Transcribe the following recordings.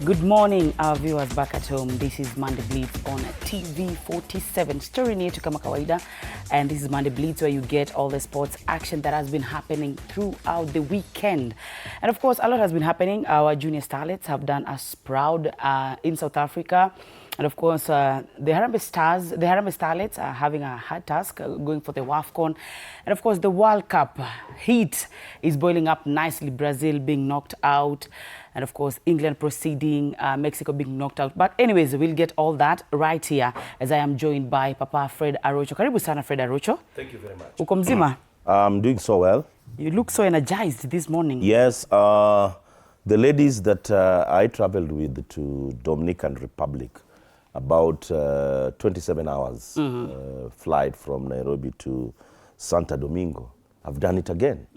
Good morning, our viewers back at home. This is Monday Blitz on TV47. Story near to kama kawaida, and this is Monday Blitz where you get all the sports action that has been happening throughout the weekend. And of course, a lot has been happening. Our junior starlets have done us proud in South Africa. And of course, the Harambee Starlets are having a hard task going for the WAFCON. And of course, the World Cup heat is boiling up nicely. Brazil being knocked out. And of course, England proceeding, Mexico being knocked out. But anyways, we'll get all that right here as I am joined by Papa Fred Arocho. Karibu sana, Fred Arocho. Thank you very much. Uko mzima? I'm doing so well. You look so energized this morning. Yes, the ladies that I traveled with to Dominican Republic, about 27 hours flight from Nairobi to Santo Domingo. I've done it again.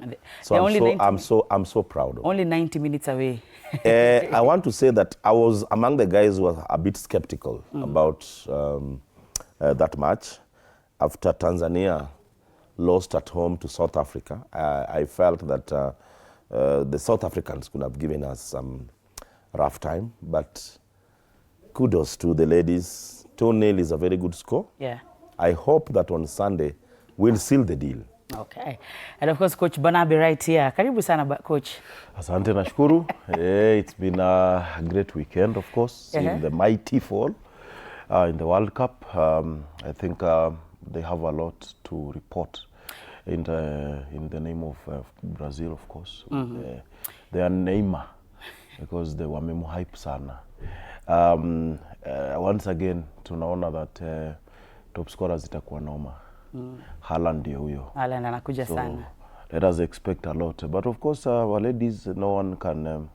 So I'm so proud of it. Only 90 minutes away. I want to say that I was among the guys who were a bit skeptical about that match. After Tanzania lost at home to South Africa, I felt that the South Africans could have given us some rough time, but kudos to the ladies. 2-0 is a very good score. Yeah. I hope that on Sunday we'll seal the deal. Okay. And of course, Coach Banabe right here. Karibu sana, Coach. Asante nashukuru. It's been a great weekend, of course, in the mighty fall in the World Cup. I think they have a lot to report in the name of Brazil, of course. They are Neymar because they were memo hype sana. Once again, tunaona that top scorers itakuwa noma. Haaland ndio huyo. Haaland anakuja sana. Let us expect a lot. But of course, our ladies, no one can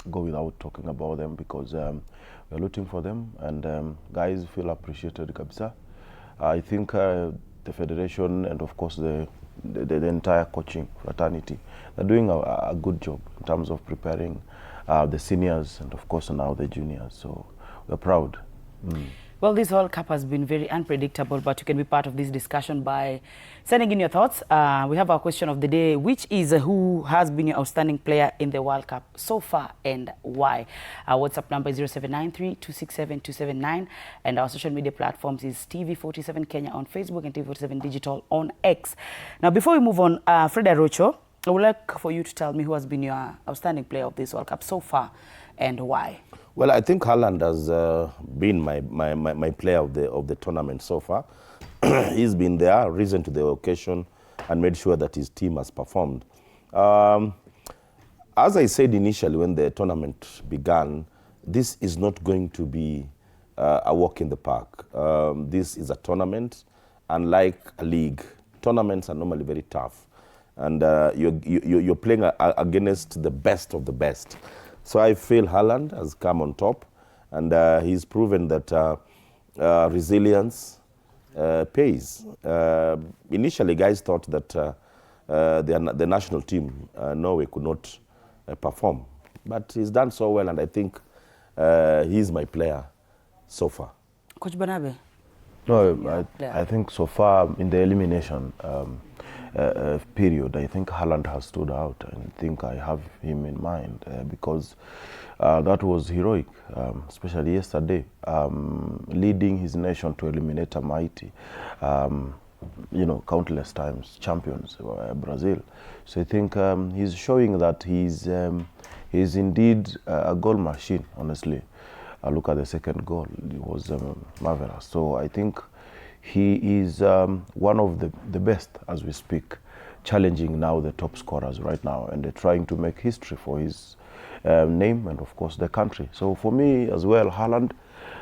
go without talking about them because we're rooting for them and guys feel appreciated kabisa. I think the federation and of course the entire coaching fraternity are doing a good job in terms of preparing the seniors and of course now the juniors. So we're proud. Well, this World Cup has been very unpredictable, but you can be part of this discussion by sending in your thoughts. We have our question of the day, which is who has been your outstanding player in the World Cup so far and why? Our WhatsApp number is 0793-267-279, and our social media platforms is TV47 Kenya on Facebook and TV47 Digital on X. Now, before we move on, Fred Arocho, I would like for you to tell me who has been your outstanding player of this World Cup so far and why. Well, I think Haaland has been my player of the tournament so far. He's been there, risen to the occasion, and made sure that his team has performed. As I said initially when the tournament began, this is not going to be a walk in the park. This is a tournament, unlike a league. Tournaments are normally very tough, and you're playing against the best of the best. So I feel Haaland has come on top, and he's proven that resilience pays. Initially, guys thought that the national team, Norway, could not perform. But he's done so well, and I think he's my player so far. Coach Banabe? No, I think so far in the elimination period, I think Haaland has stood out, and I think I have him in mind because that was heroic, especially yesterday, leading his nation to eliminate a mighty, countless times champions, Brazil. So I think he's showing that he's indeed a goal machine, honestly. Look at the second goal, it was marvelous. So I think he is one of the best as we speak, challenging now the top scorers right now, and they're trying to make history for his name and of course the country. So for me as well, Haaland,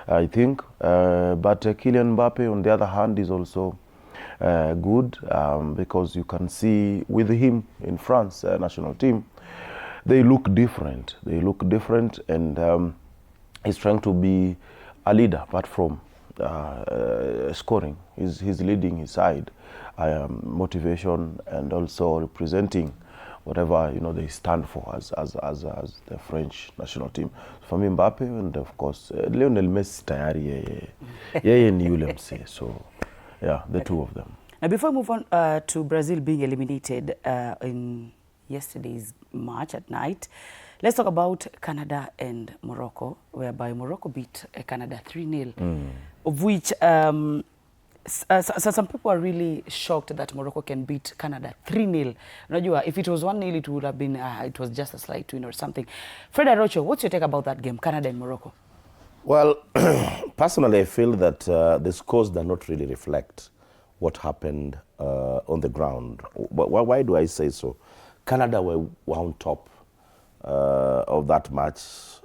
I think, but Kylian Mbappe on the other hand is also good because you can see with him in France national team, they look different. They look different, and he's trying to be a leader apart from scoring. He's leading his side, motivation, and also representing whatever they stand for as the French national team. For me, Mbappe, and of course Lionel Messi tayari yeye ni yule mse. So yeah, the two of them. Now before we move on to Brazil being eliminated in yesterday's match at night. Let's talk about Canada and Morocco, whereby Morocco beat Canada 3-0, of which so some people are really shocked that Morocco can beat Canada 3-0. Unajua, if it was 1-0, it would have been, it was just a slight win or something. Fred Arocho, what's your take about that game, Canada and Morocco? Well, personally, I feel that the scores do not really reflect what happened on the ground. Why do I say so? Canada were on top of that match,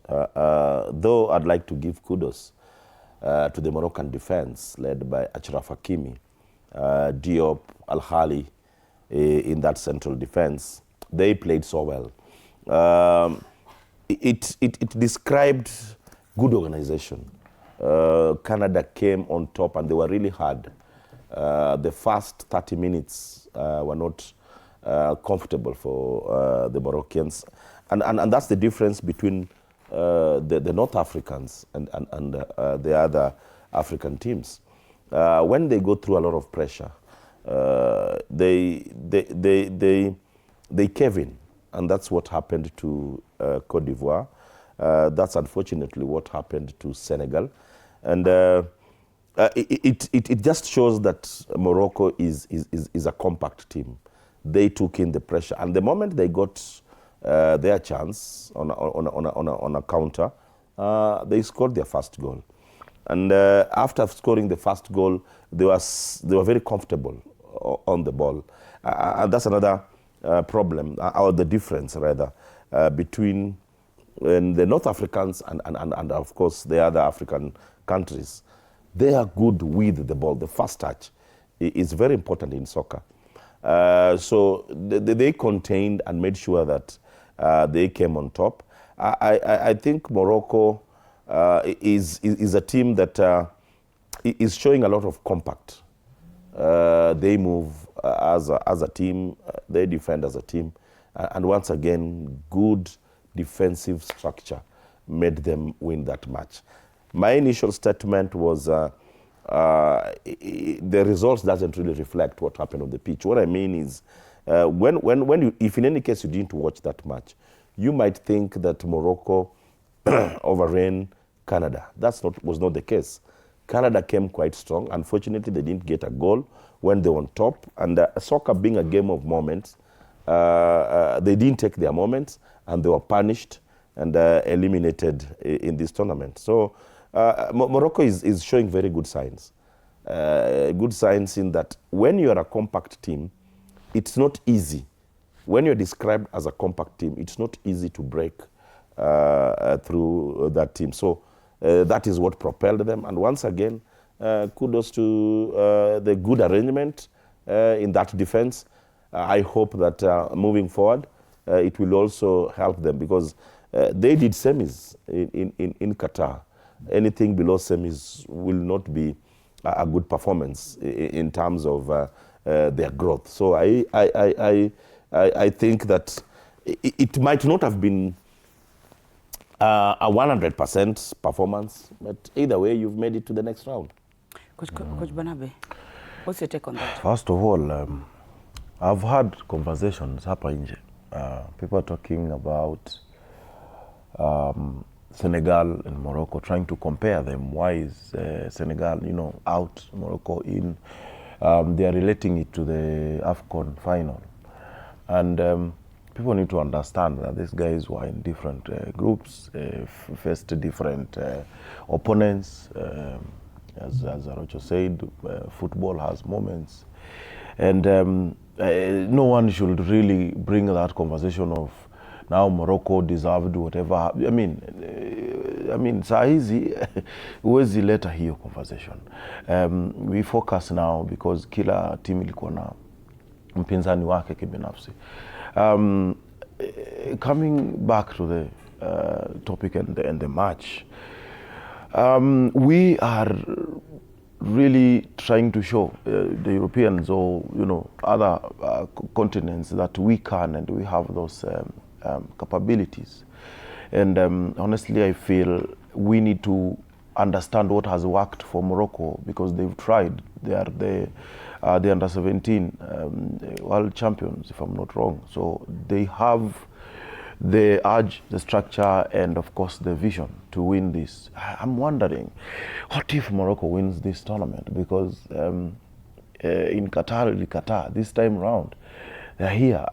though I'd like to give kudos to the Moroccan defense led by Achraf Hakimi, Diop, Al-Hali in that central defense. They played so well. It described good organization. Canada came on top and they were really hard. The first 30 minutes were not comfortable for the Moroccans. And that's the difference between the North Africans and the other African teams. When they go through a lot of pressure, they cave in, and that's what happened to Cote d'Ivoire. That's unfortunately what happened to Senegal, and it just shows that Morocco is a compact team. They took in the pressure, and the moment they got their chance on a counter, they scored their first goal. And after scoring the first goal, they were very comfortable on the ball. And that's another problem, or the difference rather, between the North Africans and of course the other African countries. They are good with the ball. The first touch is very important in soccer. So they contained and made sure that they came on top. I think Morocco is a team that is showing a lot of compact. They move as a team, they defend as a team, and once again, good defensive structure made them win that match. My initial statement was the results doesn't really reflect what happened on the pitch. What I mean is, when you, if in any case you didn't watch that match, you might think that Morocco overran Canada. Was not the case. Canada came quite strong. Unfortunately, they didn't get a goal when they were on top. And soccer being a game of moments, they didn't take their moments, and they were punished and eliminated in this tournament. So Morocco is showing very good signs. Good signs in that when you are a compact team, it's not easy. When you're described as a compact team, it's not easy to break through that team. So that is what propelled them. And once again, kudos to the good arrangement in that defense. I hope that moving forward, it will also help them, because they did semis in Qatar. Anything below semis will not be a good performance in terms of their growth. So I think that it might not have been a 100% performance, but either way, you've made it to the next round. Coach Banabe, what's your take on that? First of all, I've had conversations hapa nje. People talking about Senegal and Morocco, trying to compare them. Why is Senegal, out, Morocco in? They are relating it to the AFCON final. And people need to understand that these guys were in different groups, faced different opponents. As Arocho said, football has moments. And no one should really bring that conversation of now Morocco deserved whatever. I mean, saa hizi huwezi leta hiyo conversation. We focus now because kila team ilikuwa na mpinzani wake kibinafsi. Coming back to the topic and the match, we are really trying to show the Europeans or other continents that we can and we have those capabilities. And honestly, I feel we need to understand what has worked for Morocco, because they've tried. They are the the under-17 world champions, if I'm not wrong. So they have the urge, the structure, and of course the vision to win this. I'm wondering, what if Morocco wins this tournament? Because in Qatar, this time round, they're here.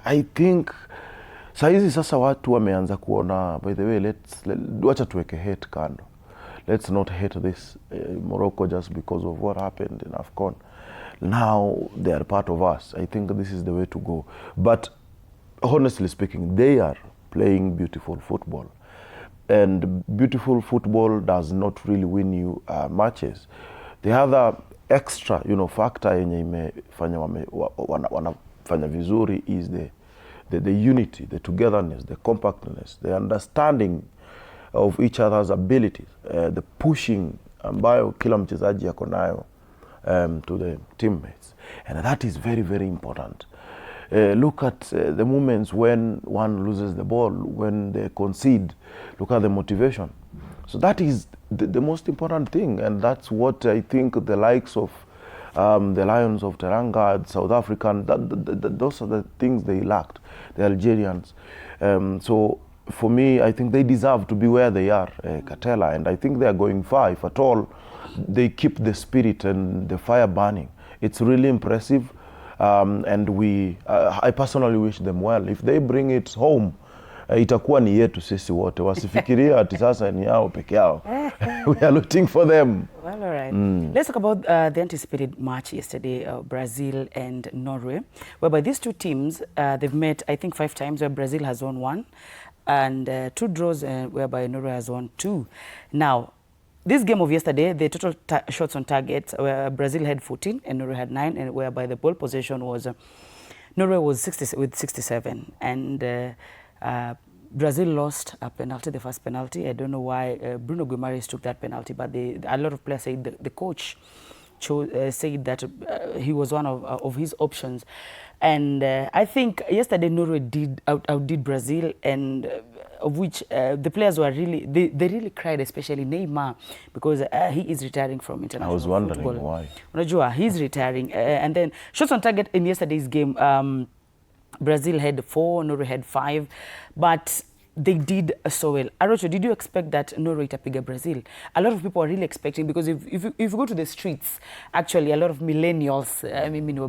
I think saizi sasa watu wameanza kuona, by the way, wacha tuweke hate kando. Let's not hate this Morocco just because of what happened in AFCON. Now they are part of us. I think this is the way to go. But honestly speaking, they are playing beautiful football. And beautiful football does not really win you matches. The other extra, factor yenye imefanya wanafanya vizuri is the unity, the togetherness, the compactness, the understanding of each other's abilities, the pushing ambayo kila mchezaji yako nayo to the teammates. And that is very, very important. Look at the moments when one loses the ball, when they concede. Look at the motivation. So that is the most important thing, and that's what I think the likes of the Lions of Teranga, South African, those are the things they lacked, the Algerians. So for me, I think they deserve to be where they are, Katela, and I think they are going far, if at all they keep the spirit and the fire burning. It's really impressive, and I personally wish them well. If they bring it home, itakuwa ni yetu sisi wote, wasifikiria ati sasa ni yao peke yao. We are looking for them. Well, all right. Let's talk about the anticipated match yesterday, Brazil and Norway, whereby these two teams, they've met, I think, 5 times, where Brazil has won 1, and 2 draws, whereby Norway has won 2. Now, this game of yesterday, the total shots on target, where Brazil had 14 and Norway had 9, and whereby the ball possession was, Norway was 67, and Brazil lost a penalty, the first penalty. I don't know why Bruno Guimarães took that penalty, but a lot of players said the coach said that he was one of his options. And I think yesterday Norway outdid Brazil, and of which the players were really, they really cried, especially Neymar, because he is retiring from international football. I was wondering why. Unajua, he's retiring. And then shots on target in yesterday's game, Brazil had 4, Norway had 5, but they did so well. Arocho, did you expect that Norway itapiga Brazil? A lot of people are really expecting, because if you go to the streets, actually a lot of millennials,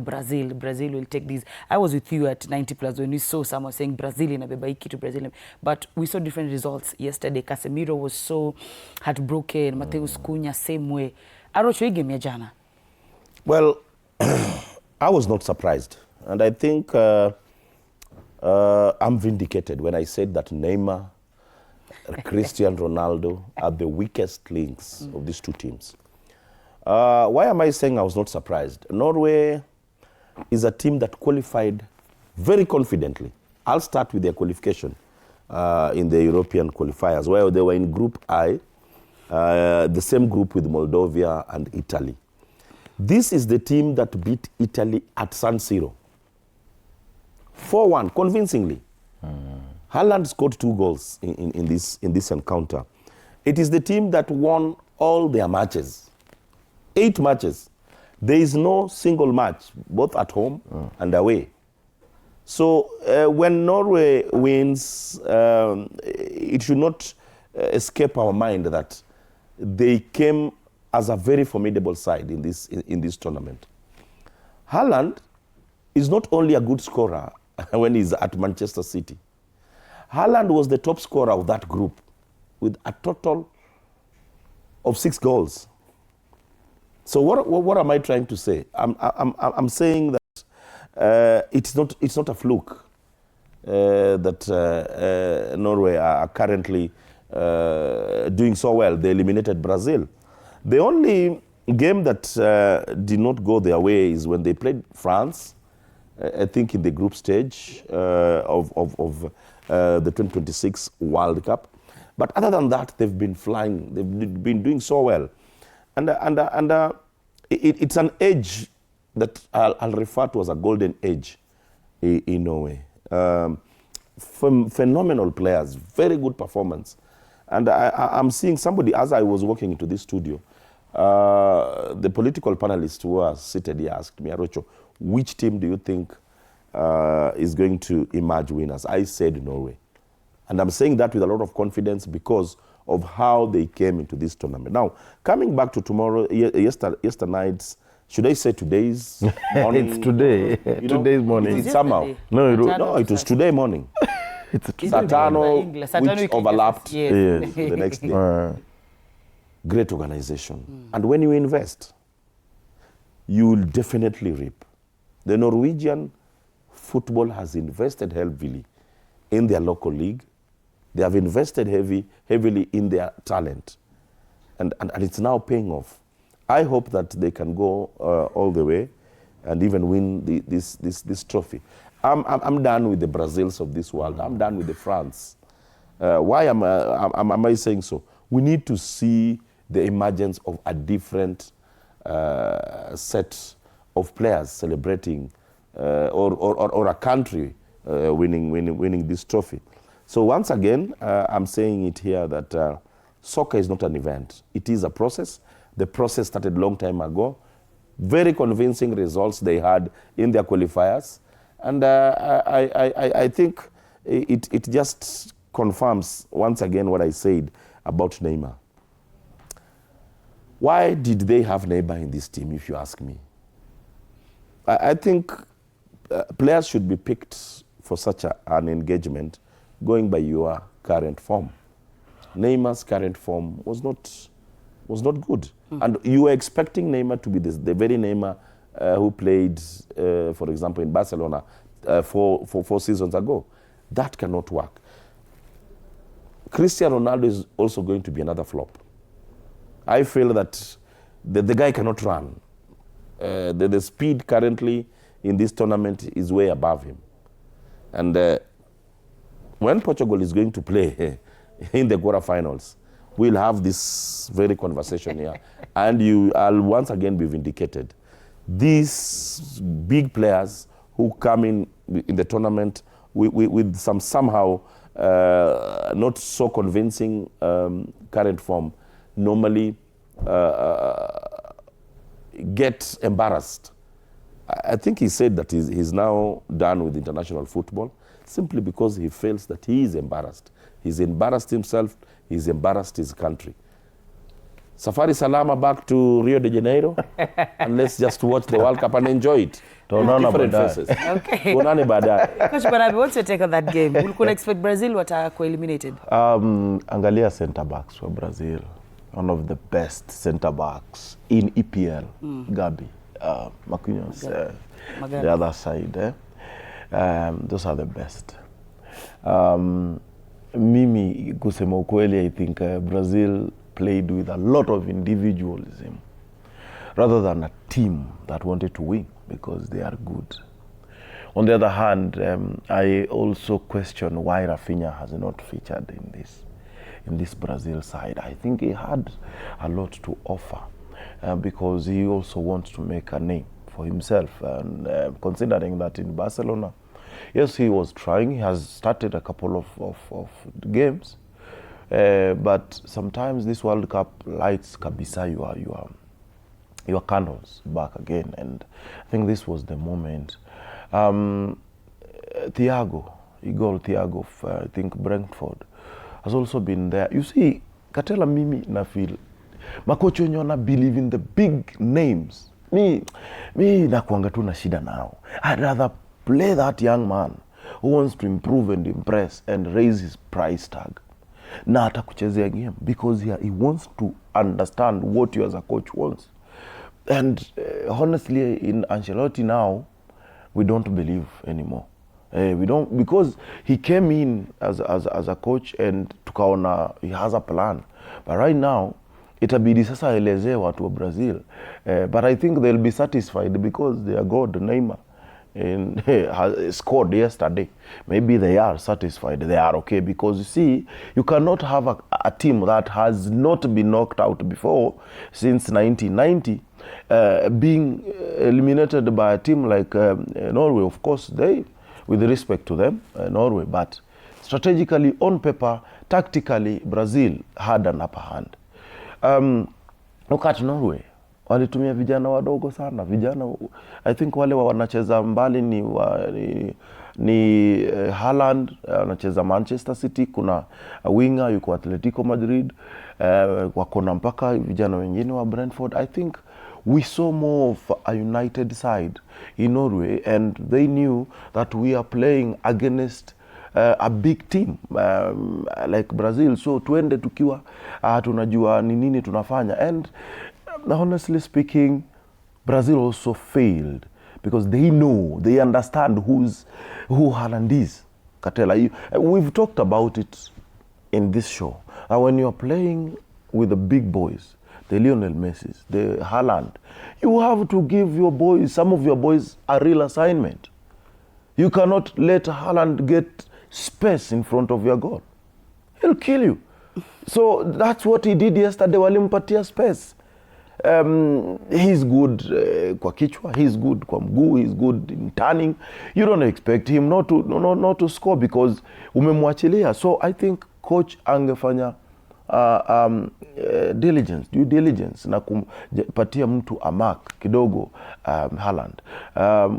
Brazil will take these. I was with you at 90 plus when we saw someone saying Brazil inabeba hiki to Brazil, but we saw different results yesterday. Casemiro was so heartbroken, Mateus Cunha same way. Arocho, hii game ya jana? Well, I was not surprised, and I think I'm vindicated when I said that Neymar, Cristiano Ronaldo are the weakest links of these two teams. Why am I saying I was not surprised? Norway is a team that qualified very confidently. I'll start with their qualification in the European qualifiers, where they were in Group I, the same group with Moldova and Italy. This is the team that beat Italy at San Siro. 4-1, convincingly. Haaland scored 2 goals in this encounter. It is the team that won all their matches. 8 matches. There is no single match, both at home and away. So when Norway wins, it should not escape our mind that they came as a very formidable side in this tournament. Haaland is not only a good scorer when he's at Manchester City. Haaland was the top scorer of that group with a total of 6 goals. So what am I trying to say? I'm saying that it's not a fluke that Norway are currently doing so well. They eliminated Brazil. The only game that did not go their way is when they played France, I think in the group stage of the 2026 World Cup. But other than that, they've been flying. They've been doing so well. And it's an age that I'll refer to as a golden age in Norway. Phenomenal players, very good performance. And I'm seeing somebody, as I was walking into this studio, The political panelists who are seated here asked me, Arocho, which team do you think is going to emerge winners? I said Norway. And I'm saying that with a lot of confidence because of how they came into this tournament. Now, coming back to tomorrow, yesterday night's, should I say today's morning? It's today. Today's morning. It's somehow. No, it was today morning. It's Satano, which overlapped Yes. the next day. Great organization. And when you invest, you will definitely reap. The Norwegian football has invested heavily in their local league. They have invested heavily in their talent. And it's now paying off. I hope that they can go all the way and even win this trophy. I'm done with the Brazils of this world. I'm done with the France. Why am I saying so? We need to see the emergence of a different set of players celebrating or a country winning this trophy. So once again, I'm saying it here that soccer is not an event. It is a process. The process started a long time ago. Very convincing results they had in their qualifiers. And I think it just confirms once again what I said about Neymar. Why did they have Neymar in this team, if you ask me? I think players should be picked for such an engagement going by your current form. Neymar's current form was not good. And you were expecting Neymar to be the very Neymar who played, for example, in Barcelona 4 seasons ago. That cannot work. Cristiano Ronaldo is also going to be another flop. I feel that the guy cannot run. The speed currently in this tournament is way above him. And when Portugal is going to play in the quarterfinals, we'll have this very conversation here. And I'll once again be vindicated. These big players who come in the tournament with somehow not so convincing current form normally get embarrassed. I think he said that he's now done with international football simply because he feels that he is embarrassed. He's embarrassed himself, he's embarrassed his country. Safari Salama back to Rio de Janeiro and let's just watch the World Cup and enjoy it. Different faces. Okay. Baadaye. Coach Banabi, what's your take on that game? We could expect Brazil watakuwa eliminated. Angalia center backs for Brazil. One of the best center backs in EPL, Gabi. Marquinhos, the other side. Those are the best. Mimi, kusema ukweli, I think Brazil played with a lot of individualism rather than a team that wanted to win because they are good. On the other hand, I also question why Rafinha has not featured in this Brazil side. I think he had a lot to offer because he also wants to make a name for himself. And considering that in Barcelona, yes, he was trying. He has started a couple of games. But sometimes this World Cup lights kabisa your candles back again. And I think this was the moment. Thiago, I think Brentford, has also been there. You see, Katela mimi na feel makocha wenye wana believe in the big names. Mi nakuanga tu na shida nao. I'd rather play that young man who wants to improve and impress and raise his price tag na atakuchezea game because he wants to understand what you as a coach wants. And honestly, in Ancelotti now, we don't believe anymore. We don't, because he came in as a coach and tukaona he has a plan. But right now, itabidi sasa eleze watu wa Brazil. But I think they'll be satisfied because they are God, Neymar, and has scored yesterday. Maybe they are satisfied. They are okay because you see, you cannot have a team that has not been knocked out before since 1990 being eliminated by a team like Norway. Of course, with respect to them, Norway, but strategically, on paper, tactically, Brazil had an upper hand. look at Norway. Walitumia vijana wadogo sana. Vijana, I think wale wanacheza mbali ni Haaland, anacheza Manchester City, kuna winger yuko Atletico Madrid, wako na mpaka vijana wengine wa Brentford. I think we saw more of a united side in Norway, and they knew that we are playing against a big team like Brazil. So tuende tukiwa tunajua ni nini tunafanya. And honestly speaking, Brazil also failed because they know, they understand who Haaland is. Katela, we've talked about it in this show. When you're playing with the big boys, the Lionel Messis, the Haaland, you have to give your boys, some of your boys, a real assignment. You cannot let Haaland get space in front of your goal. He'll kill you. So that's what he did yesterday. Walimpatia space. He's good kwa kichwa, he's good kwa mguu, he's good in turning. You don't expect him not to score because umemwachilia. So I think coach angefanya due diligence na kumpatia mtu a mark kidogo Haaland.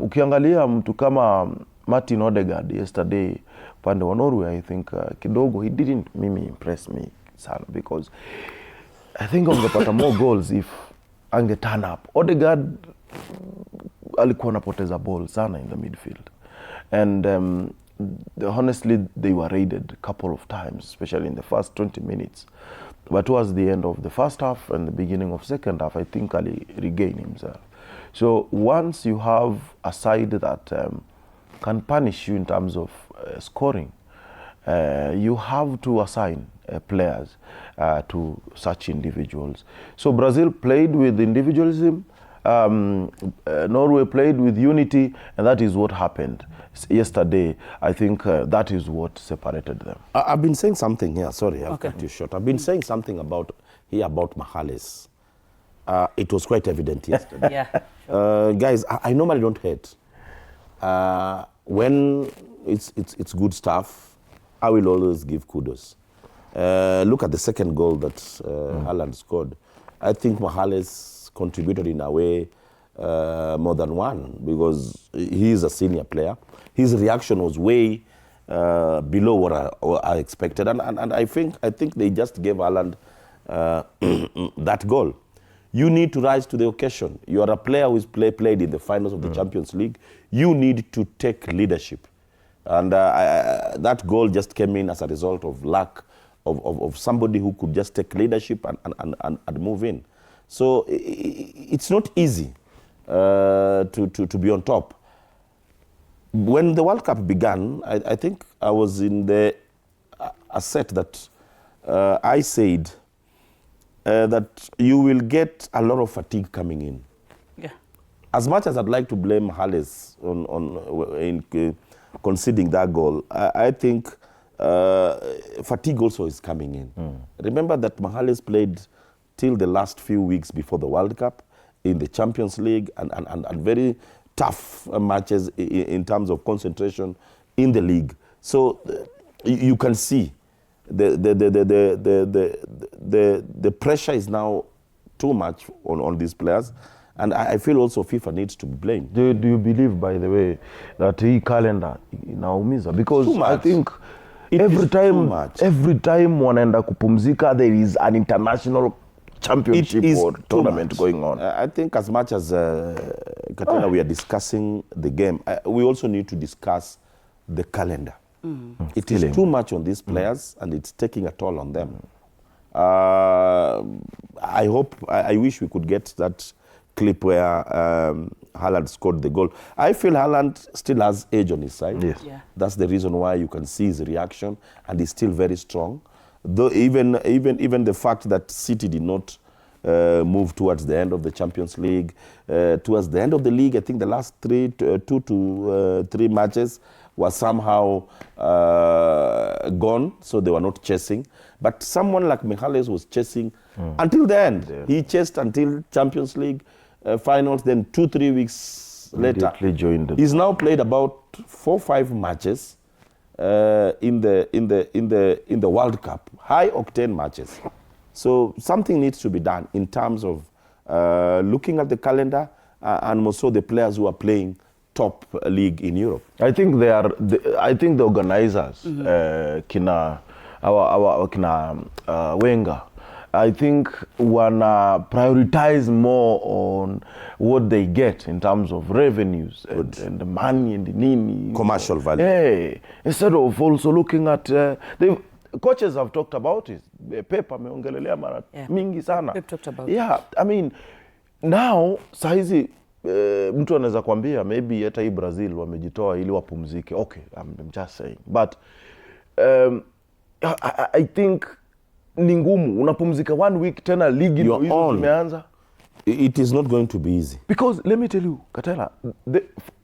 Ukiangalia mtu kama Martin Odegaard yesterday pande wa Norway, I think kidogo he didn't impress me sana because I think angepata more goals if ange turn up. Odegaard alikuwa anapoteza ball sana in the midfield, and honestly they were raided a couple of times, especially in the first 20 minutes. But towards the end of the first half and the beginning of second half, I think Ali regained himself. So once you have a side that can punish you in terms of scoring, you have to assign players to such individuals. So Brazil played with individualism, Norway played with unity, and that is what happened yesterday. I think that is what separated them. I've been saying something here. Sorry, I've cut you short. I've been saying something about Magalhaes. It was quite evident yesterday. Yeah. Guys, I normally don't hate. When it's good stuff, I will always give kudos. Look at the second goal that Haaland scored. I think Magalhaes contributed in a way more than one, because he is a senior player. His reaction was way below what I expected, and I think they just gave Haaland that goal. You need to rise to the occasion. You are a player who is played in the finals of the Champions League. You need to take leadership. And that goal just came in as a result of lack of somebody who could just take leadership and move in. So it's not easy to be on top. When the World Cup began, I think I was in a set that I said that you will get a lot of fatigue coming in. Yeah. As much as I'd like to blame Magalhaes in conceding that goal, I think fatigue also is coming in. Remember that Magalhaes played till the last few weeks before the World Cup in the Champions League and very tough matches in terms of concentration in the league. So you can see the pressure is now too much on these players. And I feel also FIFA needs to be blamed. Do you believe, by the way, that hii calendar inaumiza? Because I think every time wanaenda kupumzika, there is an international championship or tournament going on. I think as much as Katina, we are discussing the game, we also need to discuss the calendar. It is too much on these players, and it's taking a toll on them. I wish we could get that clip where Haaland scored the goal. I feel Haaland still has age on his side. Yes. Yeah. That's the reason why you can see his reaction, and he's still very strong. Though even the fact that City did not move towards the end of the Champions League, towards the end of the league, I think the last 2 to 3 matches were somehow gone, so they were not chasing. But someone like Magalhaes was chasing until the end. Yeah. He chased until Champions League finals, then 2-3 weeks later. He's now played about 4-5 matches in the World Cup, high octane matches. So something needs to be done in terms of looking at the calendar and also the players who are playing top league in Europe. I think I think the organizers, kina Wenger, I think wanna prioritize more on what they get in terms of revenues and the money and the nini. Commercial value. Hey, instead of also looking at coaches have talked about it. Pep ameongelelea mara mingi sana. Pep talked about yeah, I mean, now saizi mtu anaweza kwambia maybe hata hii Brazil wamejitoa ili wapumzike. Okay, I'm just saying. But I think ni ngumu unapumzika 1 week tena ligi ndio imeanza. It is not going to be easy. Because let me tell you, Katela,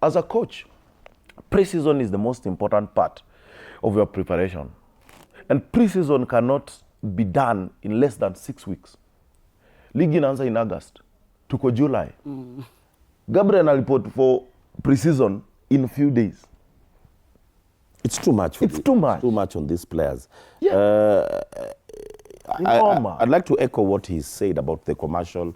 as a coach, pre-season is the most important part of your preparation. And pre-season cannot be done in less than 6 weeks. Ligi inaanza in August. Tuko July. Gabriel report for pre-season in a few days. It's too much. It's too much. Too much on these players. Yeah. I'd like to echo what he said about the commercial.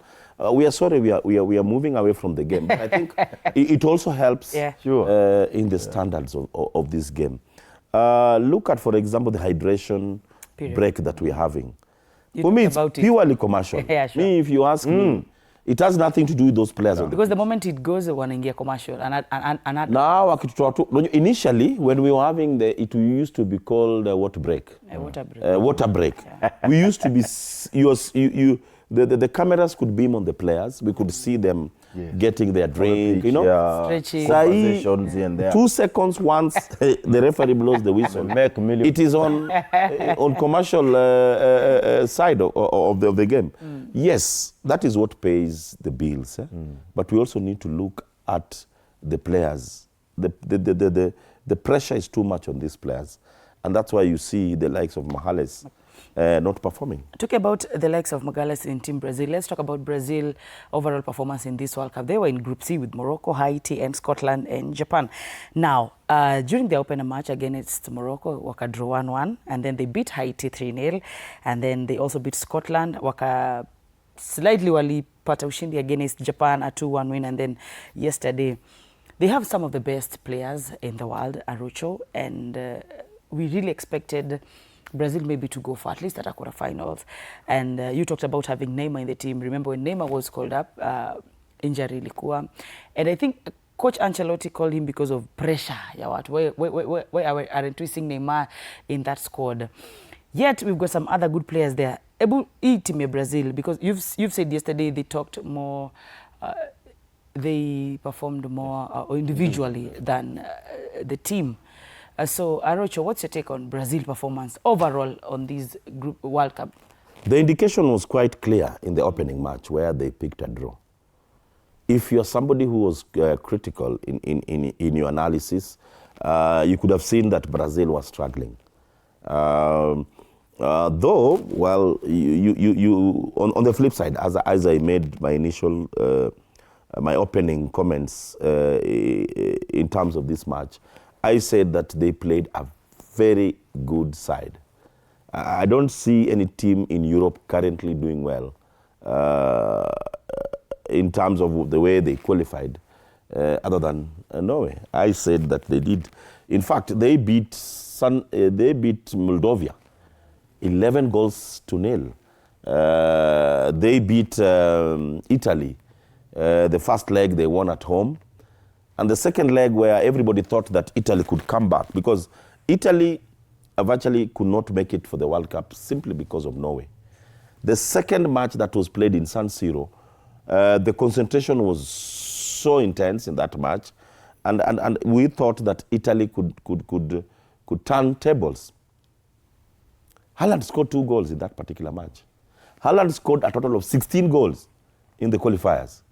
We are sorry we are moving away from the game. But I think it also helps in the standards of this game. Look at, for example, the hydration break that we're having. For me, it's purely commercial. Yeah, sure. Me, if you ask me, it has nothing to do with those players. Because the moment it goes, wanaingia commercial. Now, initially, when we were having it used to be called water break. Water break. Water break. We used to be, the cameras could beam on the players. We could see them getting their drink, you know. Stretching. 2 seconds once the referee blows the whistle. It is on commercial side of the game. Yes, that is what pays the bills. But we also need to look at the players. The pressure is too much on these players. And that's why you see the likes of Mahales not performing. Talking about the likes of Magalhaes in Team Brazil, let's talk about Brazil overall performance in this World Cup. They were in Group C with Morocco, Haiti, and Scotland and Japan. Now, during the opener match against Morocco, waka draw 1-1, and then they beat Haiti 3-0, and then they also beat Scotland, waka slightly walipata ushindi against Japan, a 2-1 win, and then yesterday, they have some of the best players in the world, Arucho, and we really expected Brazil maybe to go for at least at a quarterfinals. And you talked about having Neymar in the team. Remember when Neymar was called up, injury ilikuwa. And I think Coach Ancelotti called him because of pressure. Why aren't we seeing Neymar in that squad? Yet we've got some other good players there. Hii team ya Brazil, because you've said yesterday they talked more, they performed more individually than the team. So, Arocho, what's your take on Brazil performance overall on this Group World Cup? The indication was quite clear in the opening match where they picked a draw. If you're somebody who was critical in your analysis, you could have seen that Brazil was struggling. Though, well, you on the flip side, as I made my initial, my opening comments in terms of this match, I said that they played a very good side. I don't see any team in Europe currently doing well in terms of the way they qualified, other than Norway. I said that they did. In fact, they beat Moldova 11-0. They beat Italy. The first leg they won at home. And the second leg where everybody thought that Italy could come back, because Italy virtually could not make it for the World Cup simply because of Norway. The second match that was played in San Siro, the concentration was so intense in that match, and we thought that Italy could turn tables. Haaland scored 2 goals in that particular match. Haaland scored a total of 16 goals in the qualifiers.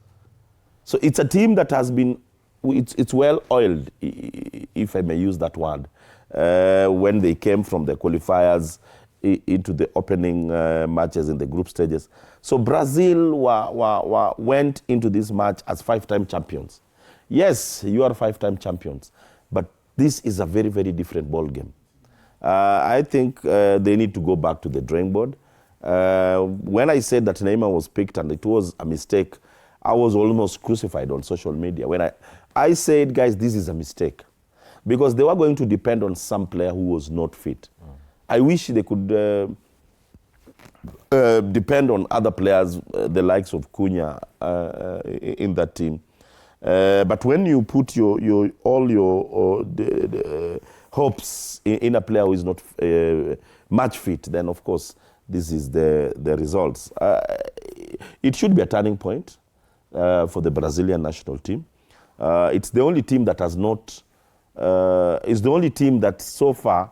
So it's a team that has been, it's well oiled, if I may use that word, when they came from the qualifiers into the opening matches in the group stages. So Brazil went into this match as 5-time champions. Yes, you are 5-time champions, but this is a very, very different ball game. I think they need to go back to the drawing board. When I said that Neymar was picked and it was a mistake, I was almost crucified on social media. When I said, guys, this is a mistake. Because they were going to depend on some player who was not fit. I wish they could depend on other players, the likes of Cunha in that team. But when you put all your hopes in a player who is not match fit, then of course this is the results. It should be a turning point for the Brazilian national team. It's the only team that has not. It's the only team that so far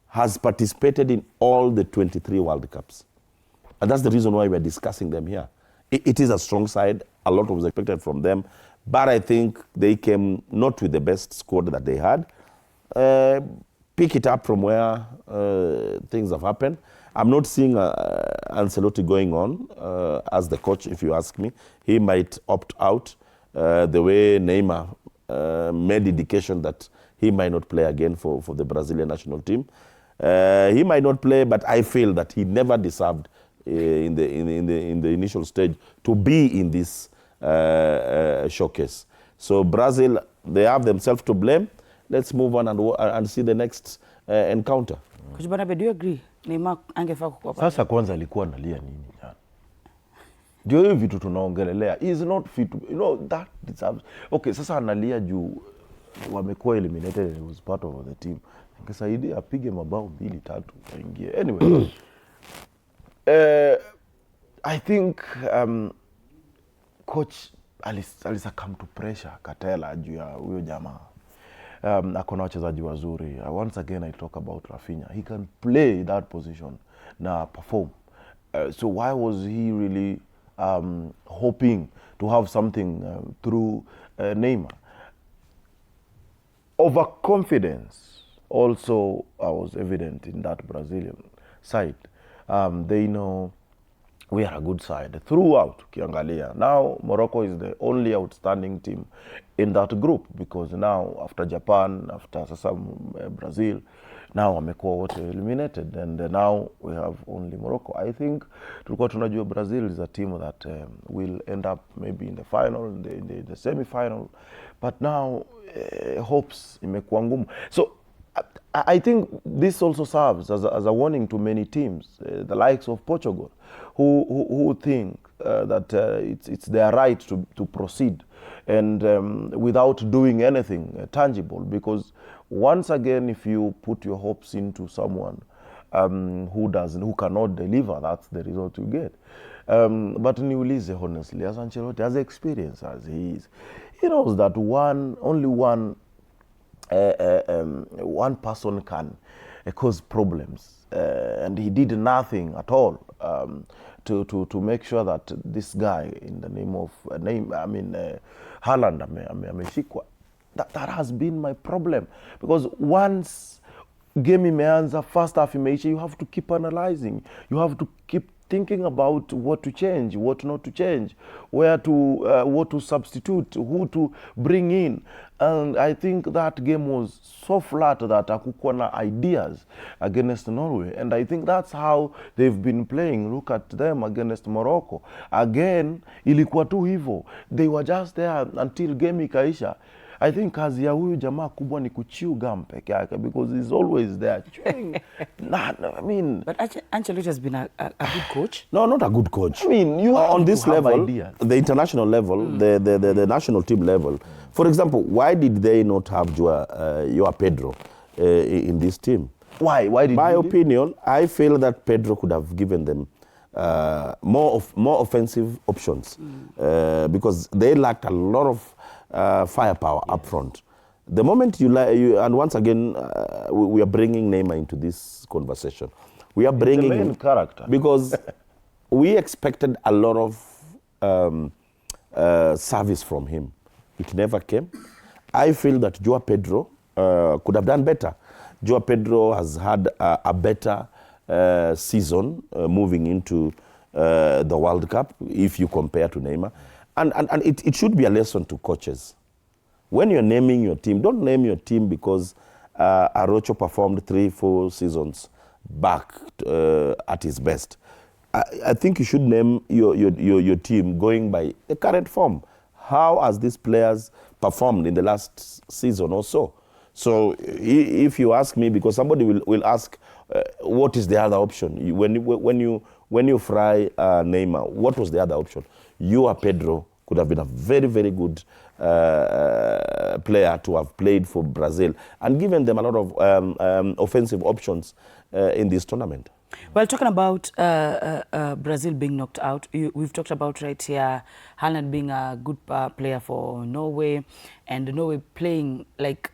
has participated in all the 23 World Cups. And that's the reason why we're discussing them here. It is a strong side. A lot was expected from them. But I think they came not with the best squad that they had. Pick it up from where things have happened. I'm not seeing Ancelotti going on as the coach, if you ask me. He might opt out the way Neymar made indication that he might not play again for the Brazilian national team. He might not play, but I feel that he never deserved in the initial stage to be in this showcase. So Brazil, they have themselves to blame. Let's move on and see the next encounter. Coach Barnabe, do you agree? Neymar angefaa kuwa Sasa kwanza alikuwa analia nini jana? Ndio hiyo vitu tunaongelelea. He is not fit. You know, that deserves. Okay, sasa analia juu wamekuwa eliminated and he was part of the team. Ningesaidia apige mabao 2-3 aingie. Anyway, I think coach come to pressure Katela juu ya huyo jamaa. Akona wachezaji wazuri. Once again I talk about Rafinha. He can play that position na perform. So why was he really hoping to have something through Neymar? Overconfidence also was evident in that Brazilian side. They know we are a good side throughout Kiangalia. Now Morocco is the only outstanding team in that group, because now after Japan, after Brazil, now wamekuwa wote eliminated, and now we have only Morocco. I think tulikuwa tunajua Brazil is a team that will end up maybe in the final, in the semi-final, but now hopes imekuwa ngumu. So I think this also serves as a warning to many teams, the likes of Portugal, who think that it's their right to proceed and without doing anything tangible. Because once again, if you put your hopes into someone who cannot deliver, that's the result you get. But niulize honestly, as Ancelotti, as experienced as he is, he knows that only one person can cause problems, and he did nothing at all to make sure that this guy, in the name of Haaland, ameshikwa. That has been my problem, because once game imeanza, first half imeisha, you have to keep analyzing, you have to keep thinking about what to change, what not to change, what to substitute, who to bring in. And I think that game was so flat that hakukuwa na ideas against Norway. And I think that's how they've been playing. Look at them against Morocco. Again, ilikuwa tu hivyo. They were just there until game ikaisha. I think kazi ya huyu jamaa kubwa ni kuchew gum peke yake, because he's always there chewing. But Ancelotti has been a good coach. No, not a good coach. I mean, you have on this level, ideas. The international level, the national team level. For example, why did they not have Joao Pedro in this team? Why did my opinion, I feel that Pedro could have given them more offensive options, because they lacked a lot of firepower up front. The moment and once again, we are bringing Neymar into this conversation. We are bringing the main him character, because we expected a lot of service from him. It never came. I feel that Joao Pedro could have done better. Joao Pedro has had a better season moving into the World Cup, if you compare to Neymar. And it should be a lesson to coaches. When you're naming your team, don't name your team because Arocho performed 3-4 seasons back at his best. I think you should name your team going by the current form. How has these players performed in the last season or so? So if you ask me, because somebody will ask, what is the other option? When you fry Neymar, what was the other option? You or Pedro could have been a very, very good player to have played for Brazil and given them a lot of offensive options in this tournament. Well, talking about Brazil being knocked out, we've talked about right here Haaland being a good player for Norway, and Norway playing like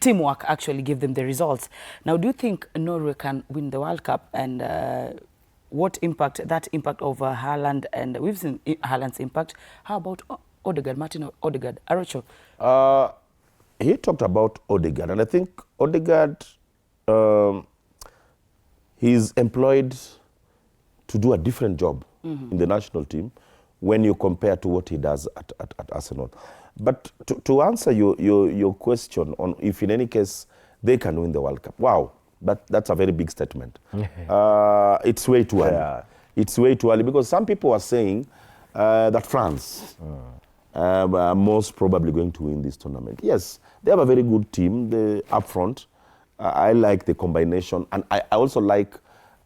teamwork actually gave them the results. Now, do you think Norway can win the World Cup, and what impact of Haaland, and we've seen Haaland's impact. How about Odegaard, Martin Odegaard, Arocho? He talked about Odegaard, and I think Odegaard, he's employed to do a different job in the national team when you compare to what he does at Arsenal. But to answer your question on if in any case they can win the World Cup, wow, that's a very big statement. It's way too early. Yeah. It's way too early because some people are saying that France are most probably going to win this tournament. Yes, they have a very good team up front. I like the combination, and I also like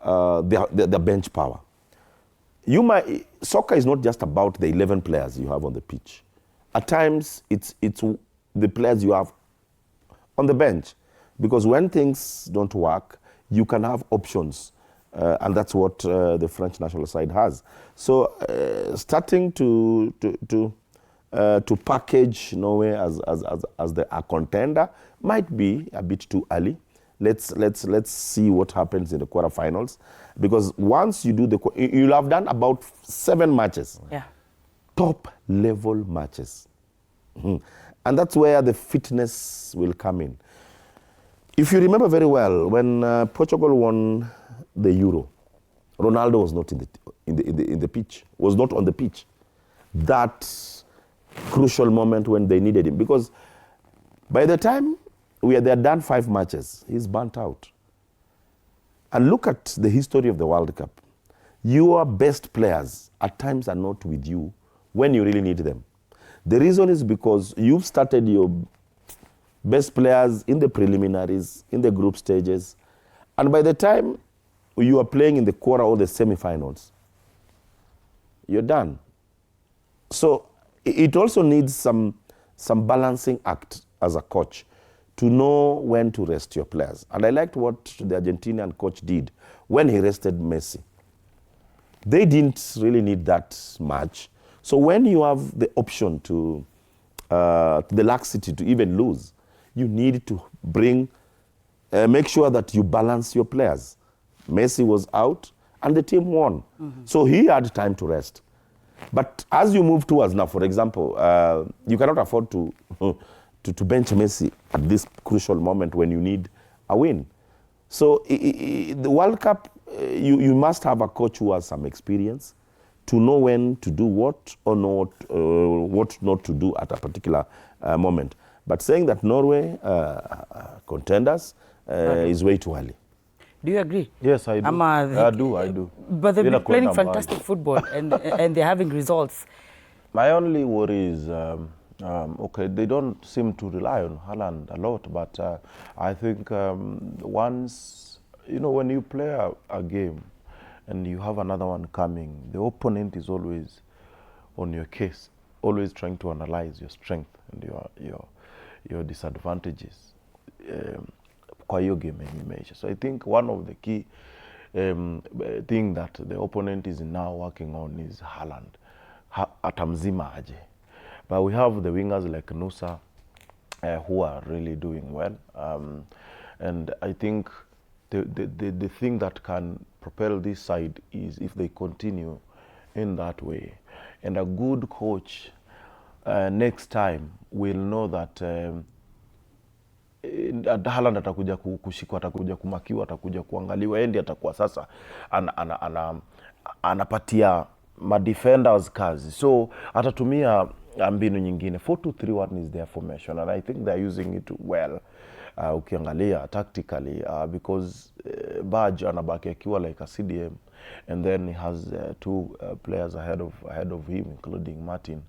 the bench power. Soccer is not just about the 11 players you have on the pitch. At times, it's the players you have on the bench, because when things don't work, you can have options, and that's what the French national side has. So, starting to package Norway as a contender might be a bit too early. Let's see what happens in the quarterfinals, because once you do you'll have done about 7 matches. Yeah. Top level matches. And that's where the fitness will come in. If you remember very well, when Portugal won the Euro, Ronaldo was not in the pitch, was not on the pitch. That crucial moment when they needed him, because by the time they had done 5 matches, he's burnt out. And look at the history of the World Cup. Your best players at times are not with you when you really need them. The reason is because you've started your best players in the preliminaries, in the group stages, and by the time you are playing in the quarter or the semi-finals, you're done. So it also needs some balancing act as a coach to know when to rest your players. And I liked what the Argentinian coach did when he rested Messi. They didn't really need that much. So when you have the option to the laxity to even lose, you need to make sure that you balance your players. Messi was out and the team won. So he had time to rest. But as you move towards now, for example, you cannot afford to bench Messi at this crucial moment when you need a win. So the World Cup, you must have a coach who has some experience to know when to do what or not, what not to do at a particular moment. But saying that Norway contenders is way too early. Do you agree? Yes, I do. I do. But they've been playing fantastic football and they're having results. My only worry is, okay, they don't seem to rely on Haaland a lot, but I think once, when you play a game and you have another one coming, the opponent is always on your case, always trying to analyze your strength and your disadvantages. Kwa hiyo game imeisha. So I think one of the key thing that the opponent is now working on is Haaland. Atamzima aje. But we have the wingers like Nusa who are really doing well. And I think the thing that can propel this side is if they continue in that way. And a good coach next time will know that Haaland atakuja kushikwa, atakuja kumakiwa, atakuja kuangaliwa, endi atakuwa sasa anapatia defenders kazi. So atatumia mbinu nyingine. 4-2-3-1 is their formation, and I think they're using it well. Ukiangalia tactically, because Baj anabaki akiwa like a CDM and then he has two players ahead of him, including Martin.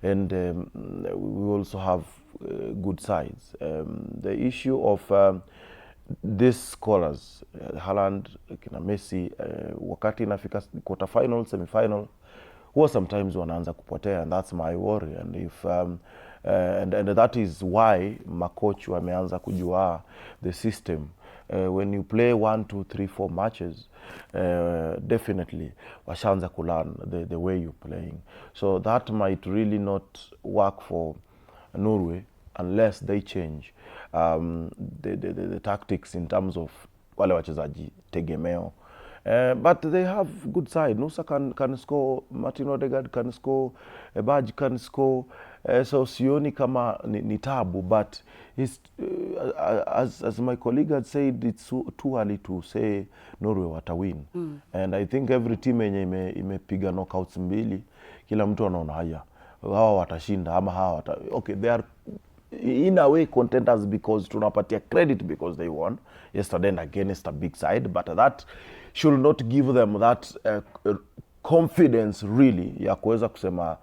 And we also have good sides. The issue of these scholars, Haaland, kina Messi, wakati inafika quarterfinal, semi-final, huwa sometimes wanaanza kupotea, and that's my worry. And if and that is why makochi wameanza kujua the system. When you play 1, 2, 3, 4 matches, definitely washaanza kulearn the way you're playing. So that might really not work for Norway unless they change the tactics in terms of wale wachezaji tegemeo. But they have good side. Nusa can score, Martin Odegaard can score, Ebaj can score. So sioni kama ni tabu, but it's, as my colleague had said, it's too early to say Norway wata win. And I think every team yenye imepiga knockouts mbili, kila mtu anaona haya, hawa watashinda ama hawa okay, they are in a way contenders because tunapatia credit because they won yesterday and against a big side, but that should not give them that confidence really ya kuweza kusema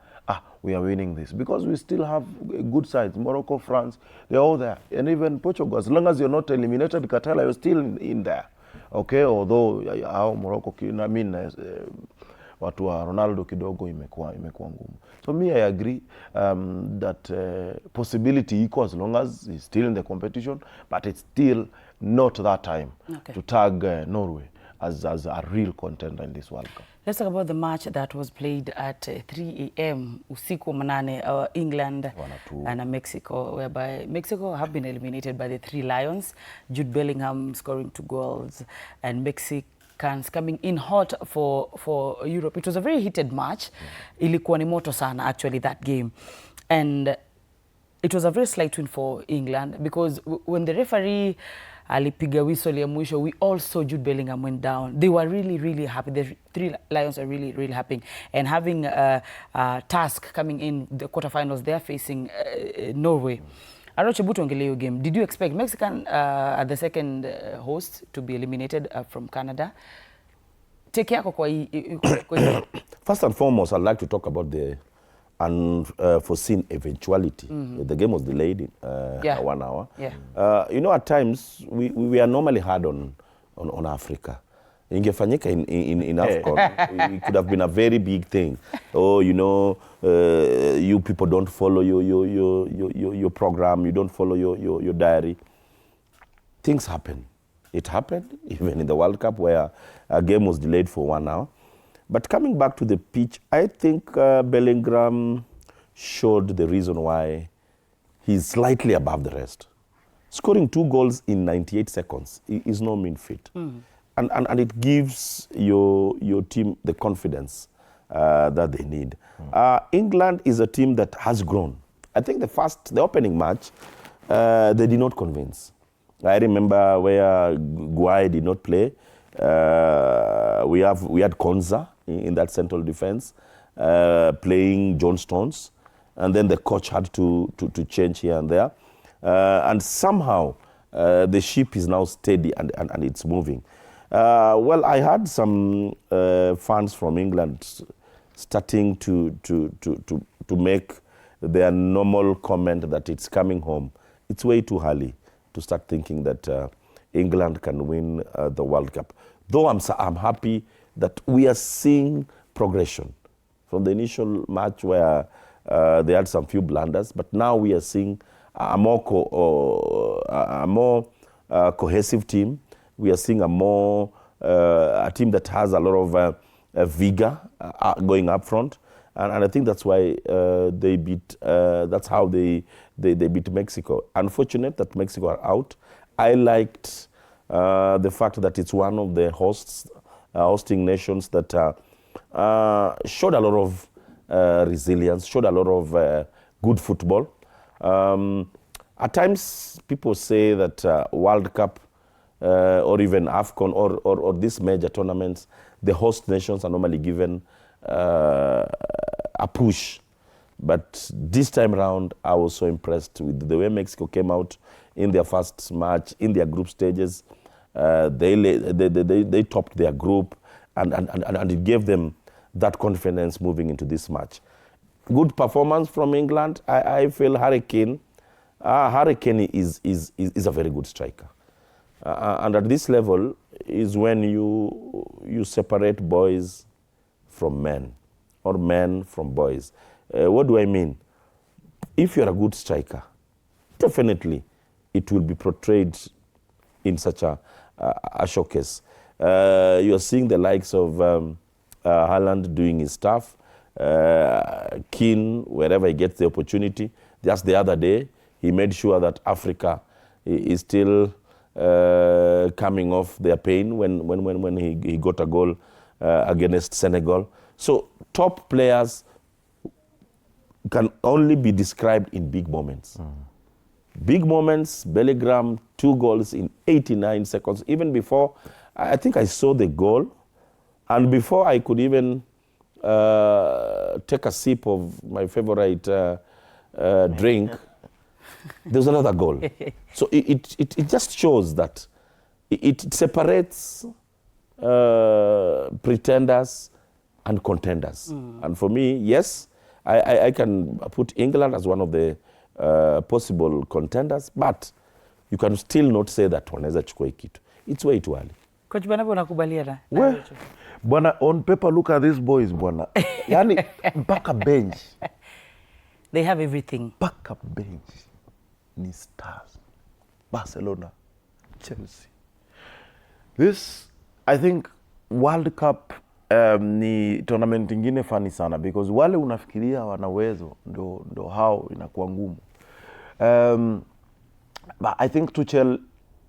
we are winning this, because we still have good sides. Morocco, France, they're all there, and even Portugal. As long as you're not eliminated Qatar, you're still in there, okay? Although how Morocco, I mean, watu wa Ronaldo kidogo imekuwa ngumu. So me, I agree that possibility iko as long as he's still in the competition, but it's still not that time to tag Norway as a real contender in this World Cup. Let's talk about the match that was played at 3 a.m. usiku manane, England and Mexico, whereby Mexico have been eliminated by the 3 Lions. Jude Bellingham scoring 2 goals, and Mexicans coming in hot for Europe. It was a very heated match. Ilikuwa ni moto sana, actually, that game. And it was a very slight win for England, because when the referee alipiga whistle ya mwisho, we all saw Jude Bellingham went down. They were really, really happy. The 3 Lions are really, really happy. And having Task coming in the quarterfinals, they're facing Norway. Aroche Butu ongeleo game. Did you expect Mexican at the second host to be eliminated from Canada? Take yako kwa First and foremost, I'd like to talk about the unforeseen eventuality. The game was delayed 1 hour. You know, at times we are normally hard on Africa. Ingefanyika in AFCON, it could have been a very big thing. Oh, you know, you people don't follow your program, you don't follow your diary. Things happen. It happened even in the World Cup, where a game was delayed for 1 hour. But coming back to the pitch, I think Bellingham showed the reason why he's slightly above the rest. Scoring 2 goals in 98 seconds is no mean feat. And it gives your team the confidence that they need. England is a team that has grown. I think the opening match, they did not convince. I remember where Guai did not play. We had Konza in that central defense, playing John Stones, and then the coach had to change here and there, and somehow the ship is now steady and it's moving. Well, I had some fans from England starting to make their normal comment that it's coming home. It's way too early to start thinking that England can win the World Cup. Though I'm happy that we are seeing progression from the initial match where they had some few blunders, but now we are seeing a more cohesive team. We are seeing a team that has a lot of vigor going up front, and I think that's why they beat. That's how they beat Mexico. Unfortunate that Mexico are out. I liked the fact that it's one of the hosting nations that showed a lot of resilience, showed a lot of good football. At times, people say that World Cup or even AFCON or these major tournaments, the host nations are normally given a push. But this time around, I was so impressed with the way Mexico came out in their first match, in their group stages. They topped their group, and it gave them that confidence moving into this match. Good performance from England. I feel Hurricane is a very good striker. And at this level is when you separate boys from men, or men from boys. What do I mean? If you're a good striker, definitely it will be portrayed in such a showcase. You're seeing the likes of Haaland doing his stuff, Keane, wherever he gets the opportunity. Just the other day, he made sure that Africa is still coming off their pain when he got a goal against Senegal. So top players can only be described in big moments. Big moments, Bellingham, 2 goals in 89 seconds. Even before, I think I saw the goal, and before I could even take a sip of my favorite drink, there's another goal. So it just shows that it separates pretenders and contenders. And for me, yes, I can put England as one of the possible contenders, but you can still not say that wanaweza chukua hii kitu. It's way too early. Coach Banabu, unakubaliana? Bwana, on paper, look at these boys, bwana. Yani, mpaka bench. They have everything. Mpaka bench. Ni stars. Barcelona, Chelsea. This, I think, World Cup ni tournament ingine funny sana, because wale unafikiria wana uwezo ndo hao inakuwa ngumu. But I think Tuchel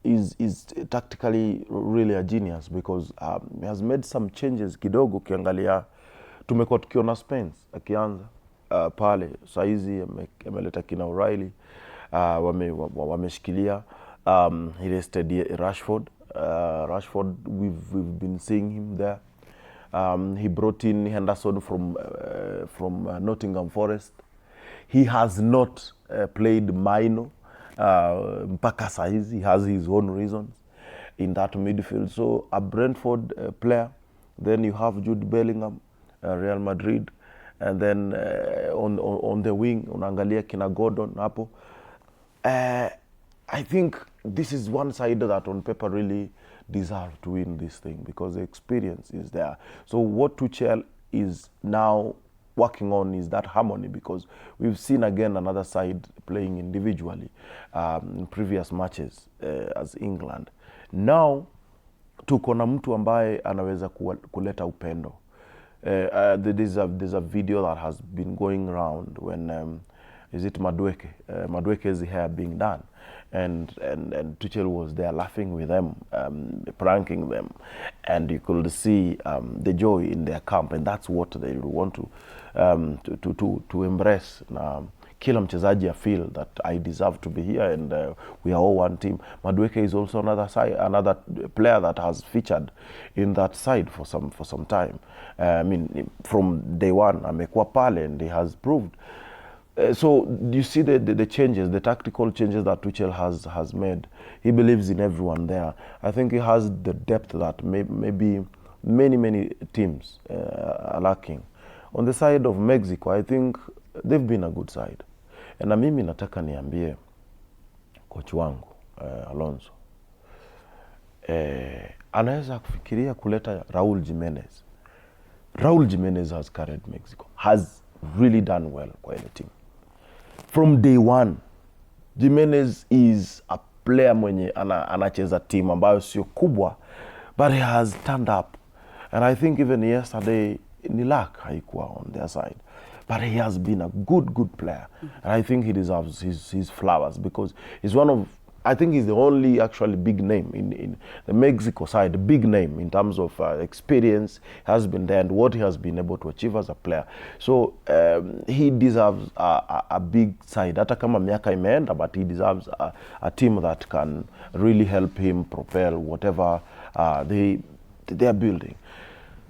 is tactically really a genius, because he has made some changes kidogo. Ukiangalia tumekuwa tukiona Spence akianza pale, saizi ameleta kina O'Reilly, wameshikilia, he rested Rashford. Rashford, we've been seeing him there. He brought in Henderson from Nottingham Forest. He has not played minor mpaka saizi. He has his own reasons in that midfield. So a Brentford player, then you have Jude Bellingham, Real Madrid, and then on the wing unaangalia kina Gordon hapo. I think this is one side that on paper really deserve to win this thing, because the experience is there. So what Tuchel is now working on is that harmony, because we've seen again another side playing individually in previous matches as England. Now tuko na mtu ambaye anaweza kuleta upendo. There's a video that has been going around when is it Madueke? Madueke's hair being done, and Tuchel was there laughing with them, pranking them, and you could see the joy in their camp, and that's what they want to embrace. Kila mchezaji I feel that I deserve to be here, and we are all one team. Madueke is also another player that has featured in that side for some time. I mean, from day one, amekuwa pale, and he has proved. So you see the changes, the tactical changes that Tuchel has made. He believes in everyone there. I think he has the depth that maybe many teams are lacking. On the side of Mexico, I think they've been a good side. Na mimi nataka niambie coach wangu Alonso, anaweza kufikiria kuleta Raul Jimenez. Raul Jimenez has carried Mexico, has really done well kwa ile team. From day one, Jimenez is a player mwenye anacheza team ambayo sio kubwa, but he has turned up. And I think even yesterday, ni luck haikuwa on their side. But he has been a good player. And I think he deserves his flowers, because he's one of, I think he's the only actually big name in the Mexico side, big name in terms of experience has been there and what he has been able to achieve as a player. So he deserves a big side. Hata kama miaka imeenda, but he deserves a team that can really help him propel whatever they are building.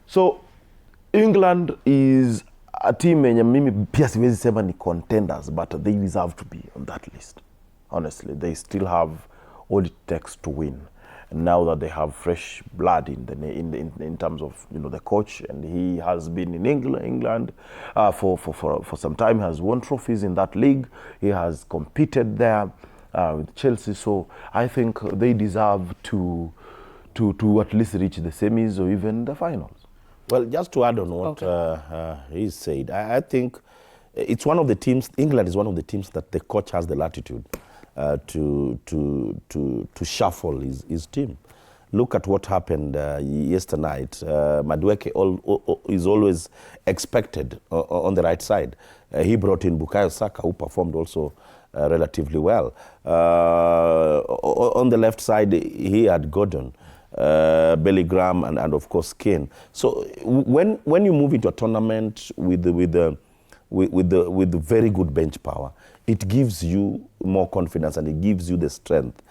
So England is a team yenye mimi pia siwezi sema ni contenders, but they deserve to be on that list. Honestly, they still have all it takes to win. now that they have fresh blood in terms of the coach, and he has been in England for some time. He has won trophies in that league. He has competed there with Chelsea. So I think they deserve to at least reach the semis or even the finals. Well, just to add on what he said, I think it's one of the teams. England is one of the teams that the coach has the latitude to shuffle his team. Look at what happened yesterday night. Madueke is always expected on the right side. He brought in Bukayo Saka, who performed also relatively well. On the left side, he had Gordon, Billy Graham, and of course Kane. So when you move into a tournament with the very good bench power, it gives you more confidence and it gives you the strength,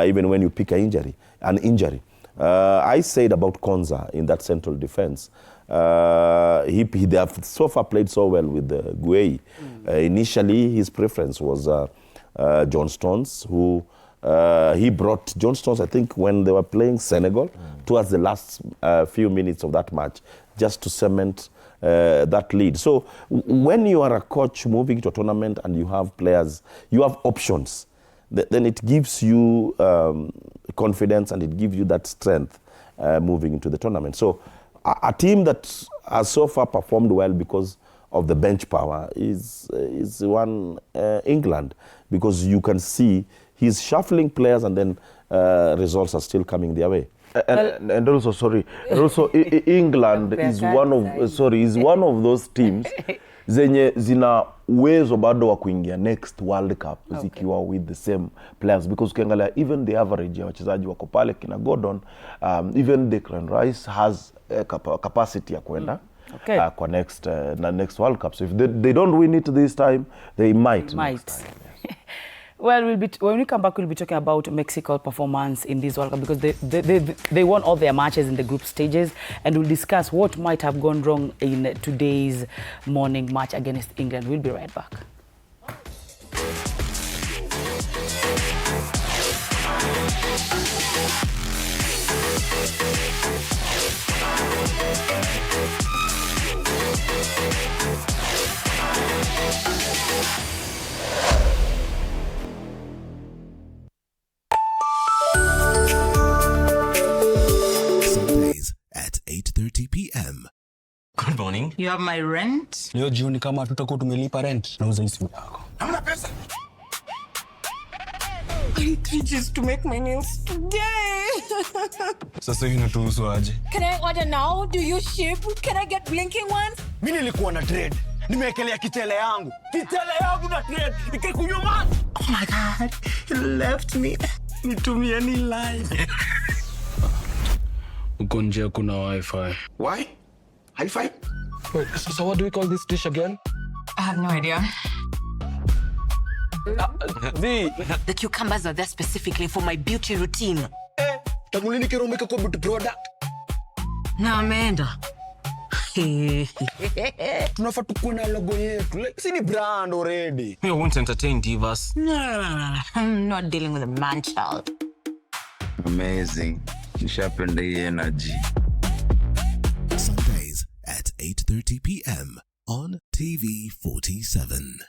even when you pick an injury. I said about Konza in that central defense. They have so far played so well with Gueye. Initially, his preference was John Stones, who he brought John Stones, I think, when they were playing Senegal, towards the last few minutes of that match, just to cement that lead. So when you are a coach moving to a tournament and you have players, you have options, then it gives you confidence and it gives you that strength moving into the tournament. So a team that has so far performed well because of the bench power is one England, because you can see he's shuffling players and then results are still coming their way. And also England is one of those teams zenye zina uwezo bado wa kuingia next World Cup zikiwa with the same players, because ukiangalia even the average ya wachezaji wako pale kina Gordon, even Declan Rice has capacity ya kwenda kwa next World Cup. So if they don't win it this time, they might. Next time. Well, when we come back, we'll be talking about Mexico's performance in this World Cup, because they won all their matches in the group stages, and we'll discuss what might have gone wrong in today's morning match against England. We'll be right back. At 8:30 p.m. Good morning. You have my rent? Leo jioni kama tutakuwa tumelipa rent na uza simu yako. Hamna pesa. I need 3 G's to make my nails today. Sasa hivi natuhusu aje? Can I order now? Do you ship? Can I get blinking ones? Mimi nilikuwa na trade. Nimeekelea kitele yangu. Kitele yangu na trade. Nikikunyuma. Oh my God. You left me. Nitumie ni live. Uko nje kuna Wi-Fi. Why? Hi-Fi? Wait, so what do we call this dish again? I have no idea. The cucumbers are there specifically for my beauty routine. Tamulini kero make a good product. Na ameenda. Tunafaa tukuwe na logo yetu. Like, si ni brand already. We won't entertain divas. No. I'm not dealing with a man child. Amazing. Nishapenda hii energy. Sundays at 8:30 p.m. on TV 47.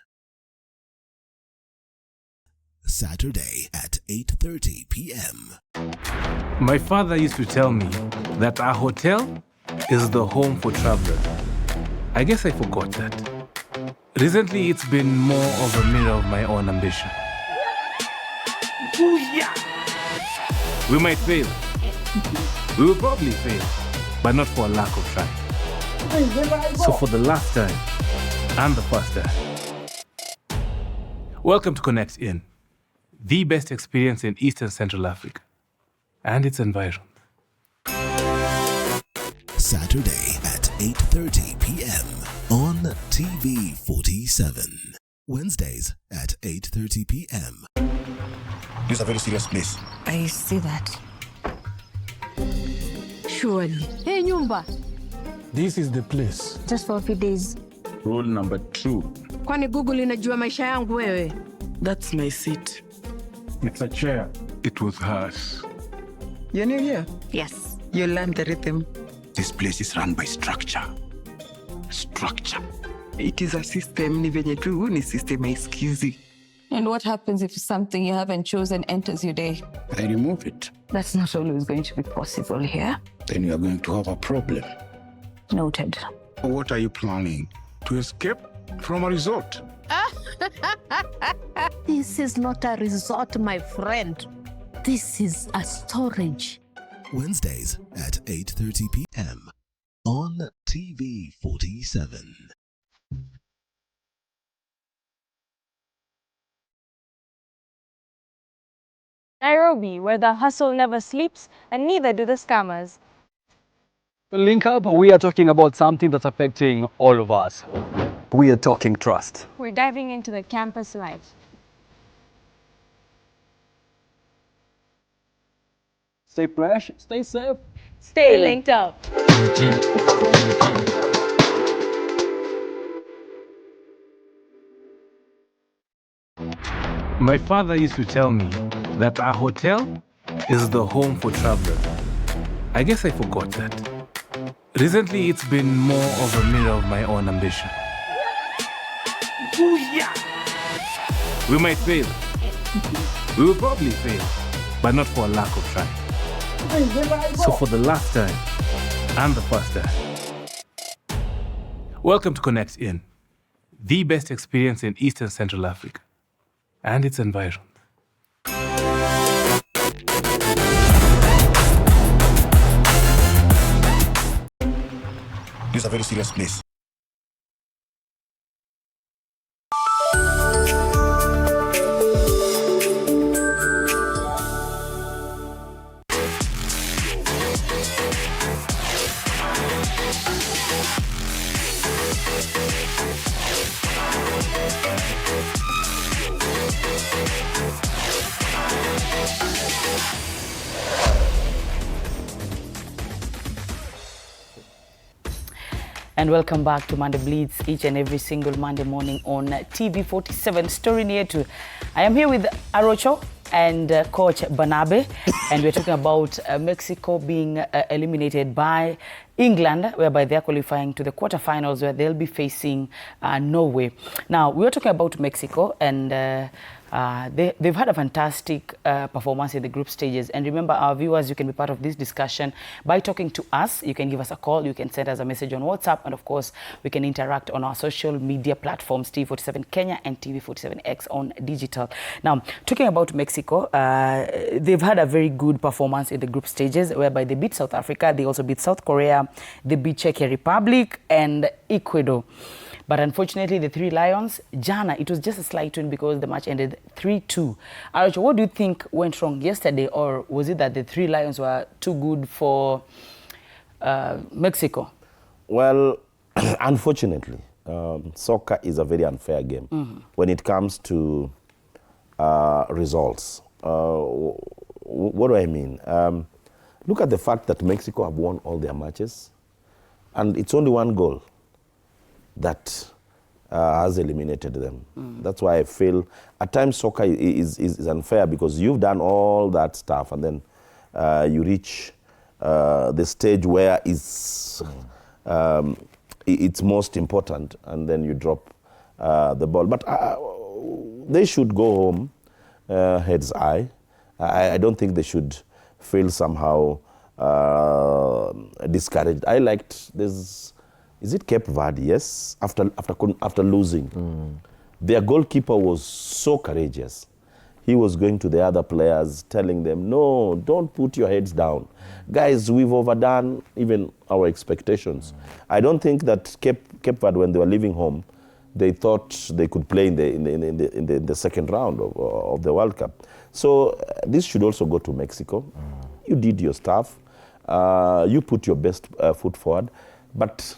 Saturday at 8:30 p.m. My father used to tell me that our hotel is the home for travelers. I guess I forgot that. Recently, it's been more of a mirror of my own ambition. We might fail. We will probably fail, but not for a lack of trying. So for the last time, and the first time, welcome to Connect In, the best experience in Eastern Central Africa and its environs. Saturday at 8:30 p.m. on TV 47. Wednesdays at 8:30 p.m. This is a very serious place. I see that. Surely. Hey, nyumba. This is the place. Just for a few days. Rule number 2. Kwani Google inajua maisha yangu wewe? That's my seat. It's a chair. It was hers. You're new here? Yes. You learned the rhythm. This place is run by structure. Structure. It is a system. Ni venye tu ni system haisikizi. And what happens if something you haven't chosen enters your day? I remove it. That's not always going to be possible here. Then you are going to have a problem. Noted. What are you planning? To escape from a resort? This is not a resort, my friend. This is a storage. Wednesdays at 8:30 p.m. on TV 47. Nairobi, where the hustle never sleeps and neither do the scammers. Link up, we are talking about something that's affecting all of us. We are talking trust. We're diving into the campus life. Stay fresh, stay safe. Stay linked up. My father used to tell me that a hotel is the home for travelers. I guess I forgot that. Recently, it's been more of a mirror of my own ambition. Ooh, yeah. We might fail. We will probably fail, but not for a lack of trying. So for the last time and the first time, welcome to Connect In, the best experience in Eastern Central Africa and its environs. This is a very serious place. And welcome back to Monday Bleeds, each and every single Monday morning on TV 47, Story Near To. I am here with Arocho and Coach Banabe, and we're talking about Mexico being eliminated by England, whereby they're qualifying to the quarterfinals where they'll be facing Norway. Now, we were talking about Mexico, and they've had a fantastic performance in the group stages. And remember, our viewers, you can be part of this discussion by talking to us. You can give us a call, you can send us a message on WhatsApp, and of course, we can interact on our social media platforms, TV47 Kenya and TV47X on digital. Now, talking about Mexico, they've had a very good performance in the group stages, whereby they beat South Africa, they also beat South Korea, they beat Czech Republic and Ecuador. But unfortunately, the Three Lions, Jana, it was just a slight win because the match ended 3-2. Arjo, what do you think went wrong yesterday, or was it that the Three Lions were too good for Mexico? Well, unfortunately, soccer is a very unfair game when it comes to results. What do I mean? Look at the fact that Mexico have won all their matches, and it's only one goal that has eliminated them. That's why I feel at times soccer is unfair, because you've done all that stuff and then you reach the stage where it's most important, and then you drop the ball. But they should go home heads high. I don't think they should feel somehow discouraged. I liked this. Is it Cape Verde? Yes. After losing, their goalkeeper was so courageous. He was going to the other players, telling them, "No, don't put your heads down, guys. We've overdone even our expectations." I don't think that Cape Verde, when they were leaving home, they thought they could play in the second round of the World Cup. So this should also go to Mexico. You did your stuff. You put your best foot forward, but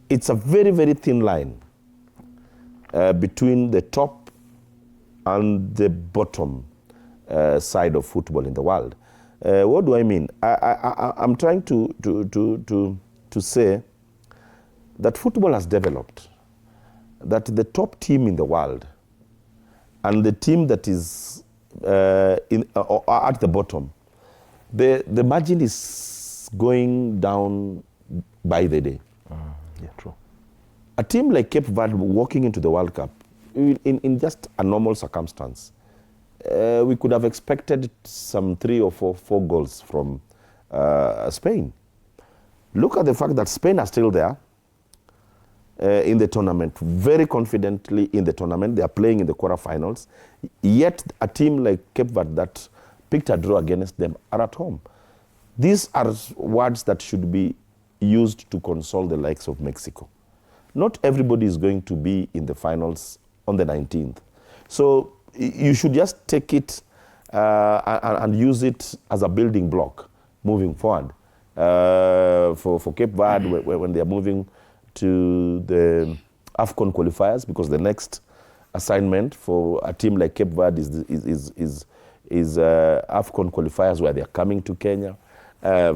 it's a very, very thin line between the top and the bottom side of football in the world. What do I mean? I'm trying to say that football has developed, that the top team in the world and the team that is at the bottom, the margin is going down by the day. Yeah, true. A team like Cape Verde walking into the World Cup, in just a normal circumstance, we could have expected some 3 or 4 goals from Spain. Look at the fact that Spain are still there in the tournament, very confidently in the tournament. They are playing in the quarterfinals. Yet a team like Cape Verde that picked a draw against them are at home. These are words that should be used to console the likes of Mexico. Not everybody is going to be in the finals on the 19th. So you should just take it and use it as a building block moving forward. For Cape Verde, when they are moving to the AFCON qualifiers, because the next assignment for a team like Cape Verde is AFCON qualifiers, where they are coming to Kenya.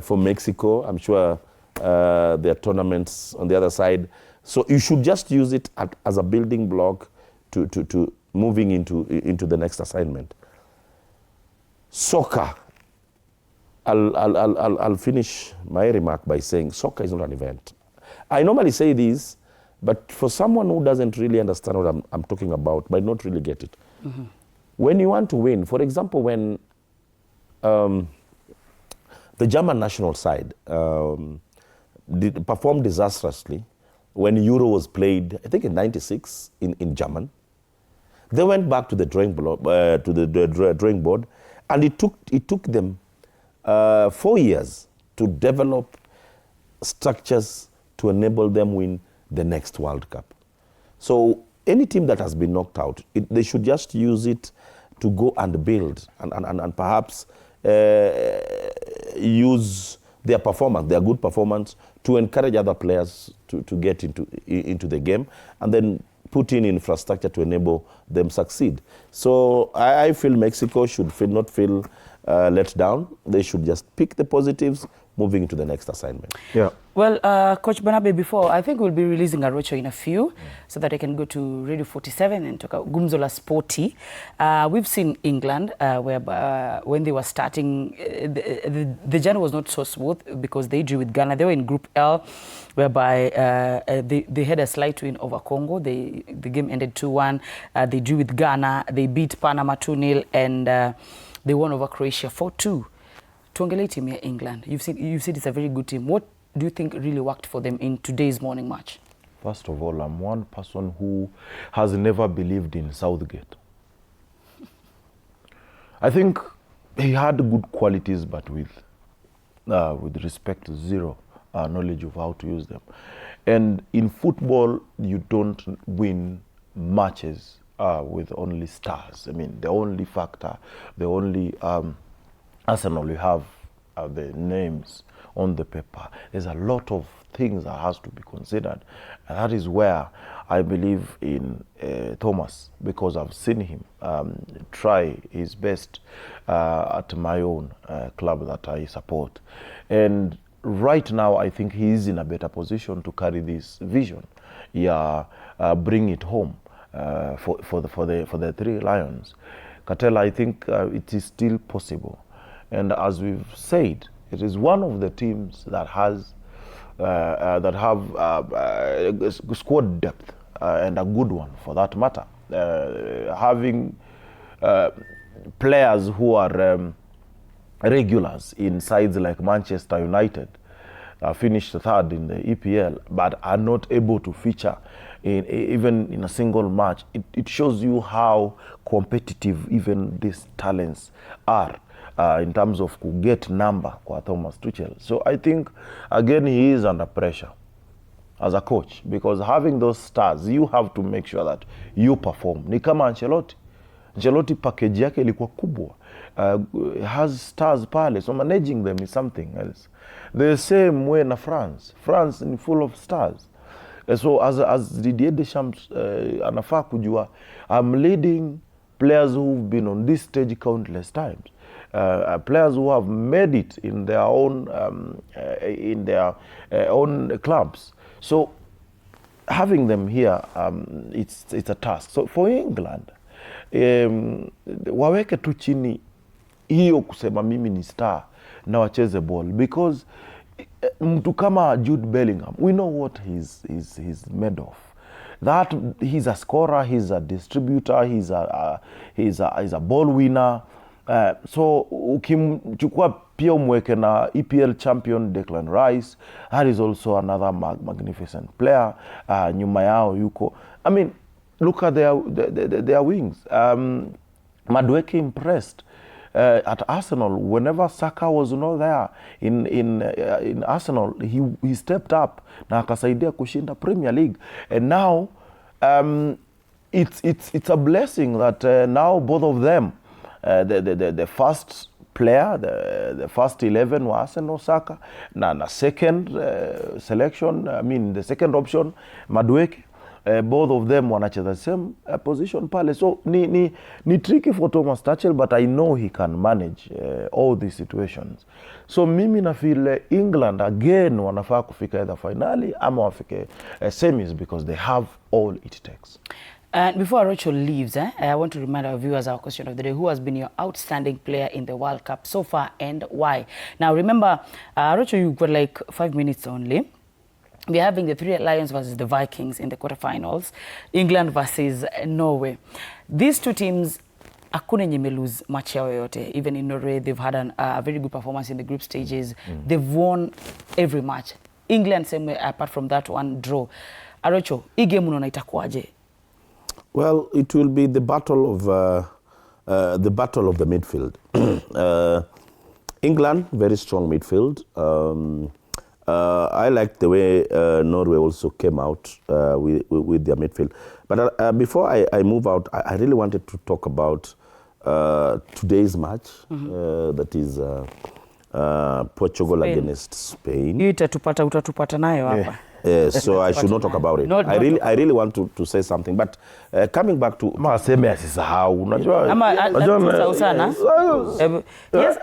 For Mexico, I'm sure there are tournaments on the other side. So you should just use it as a building block to moving into the next assignment. Soccer. I'll finish my remark by saying soccer is not an event. I normally say this, but for someone who doesn't really understand what I'm talking about, might not really get it. Mm-hmm. When you want to win, for example, when the German national side performed disastrously when Euro was played, I think in '96 in Germany, they went back to the drawing board, and it took them 4 years to develop structures to enable them win the next World Cup. So any team that has been knocked out, they should just use it to go and build and perhaps use their performance, their good performance, to encourage other players to get into the game, and then put in infrastructure to enable them succeed. So I feel Mexico should not feel let down. They should just pick the positives moving into the next assignment. Yeah. Well, Coach Barnabe, before, I think we'll be releasing a roadshow in a few so that I can go to Radio 47 and talk about Gumzo la Sporti. We've seen England, where when they were starting, the journey was not so smooth because they drew with Ghana. They were in Group L, whereby they had a slight win over Congo. The game ended 2-1. They drew with Ghana. They beat Panama 2-0, and they won over Croatia 4-2. Tuongelee team here, England. You've said it's a very good team. What do you think really worked for them in today's morning match? First of all, I'm one person who has never believed in Southgate. I think he had good qualities, but with respect to zero knowledge of how to use them. And in football, you don't win matches with only stars. I mean, the only factor, the only arsenal you have are the names on the paper. There's a lot of things that has to be considered, and that is where I believe in Thomas, because I've seen him try his best at my own club that I support, and right now I think he is in a better position to carry this vision, bring it home for the Three Lions. Katela, I think it is still possible, and as we've said, it is one of the teams that has squad depth, and a good one for that matter. Having players who are regulars in sides like Manchester United, finished third in the EPL, but are not able to feature even in a single match. It shows you how competitive even these talents are. In terms of get number kwa Thomas Tuchel. So I think, again, he is under pressure as a coach, because having those stars, you have to make sure that you perform. Ni kama Ancelotti. Ancelotti package yake ilikuwa kubwa. Has stars pale, so managing them is something else. The same way na France. France is full of stars. So as Didier Deschamps anafaa kujua, I'm leading players who've been on this stage countless times. Players who have made it in their own clubs. So having them here, it's a task. So for England, waweke tu chini hiyo kusema mimi ni star na wacheze ball, because mtu kama Jude Bellingham, we know what he's made of. That he's a scorer, he's a distributor, he's a ball winner. So ukimchukua pia umweke na EPL champion Declan Rice, that is also another magnificent player. Nyuma yao yuko, I mean, look at their wings. Madueke impressed at Arsenal. Whenever Saka was not there in Arsenal, he stepped up na akasaidia kushinda Premier League. And now it's a blessing that now both of them, the first player, the first 11 wa Arsenal, Saka, na second selection, I mean the second option Madueke, both of them wanacheza the same position pale. So ni tricky for Thomas Tuchel, but I know he can manage all these situations. So mimi na feel England again wanafaa kufika either finali ama wafike semis, because they have all it takes. And before Rachel leaves, I want to remind our viewers our question of the day: who has been your outstanding player in the World Cup so far and why? Now remember, Rachel, you've got like 5 minutes only. We're having the Three Lions versus the Vikings in the quarterfinals, England versus Norway. These two teams, hakuna yenye lose match yao yote. Even in Norway, they've had a very good performance in the group stages. They've won every match. England, same way, apart from that one, draw. Arocho, hii game unaona itakuwaje? Well, it will be the battle of the midfield. England, very strong midfield. I like the way Norway also came out with their midfield. But before I move out, I really wanted to talk about today's match. That is Portugal against Spain. Utatupata nayo hapa. Yes, so I should not talk about it. I really want to say something, but coming back to maseme asisahau, unajua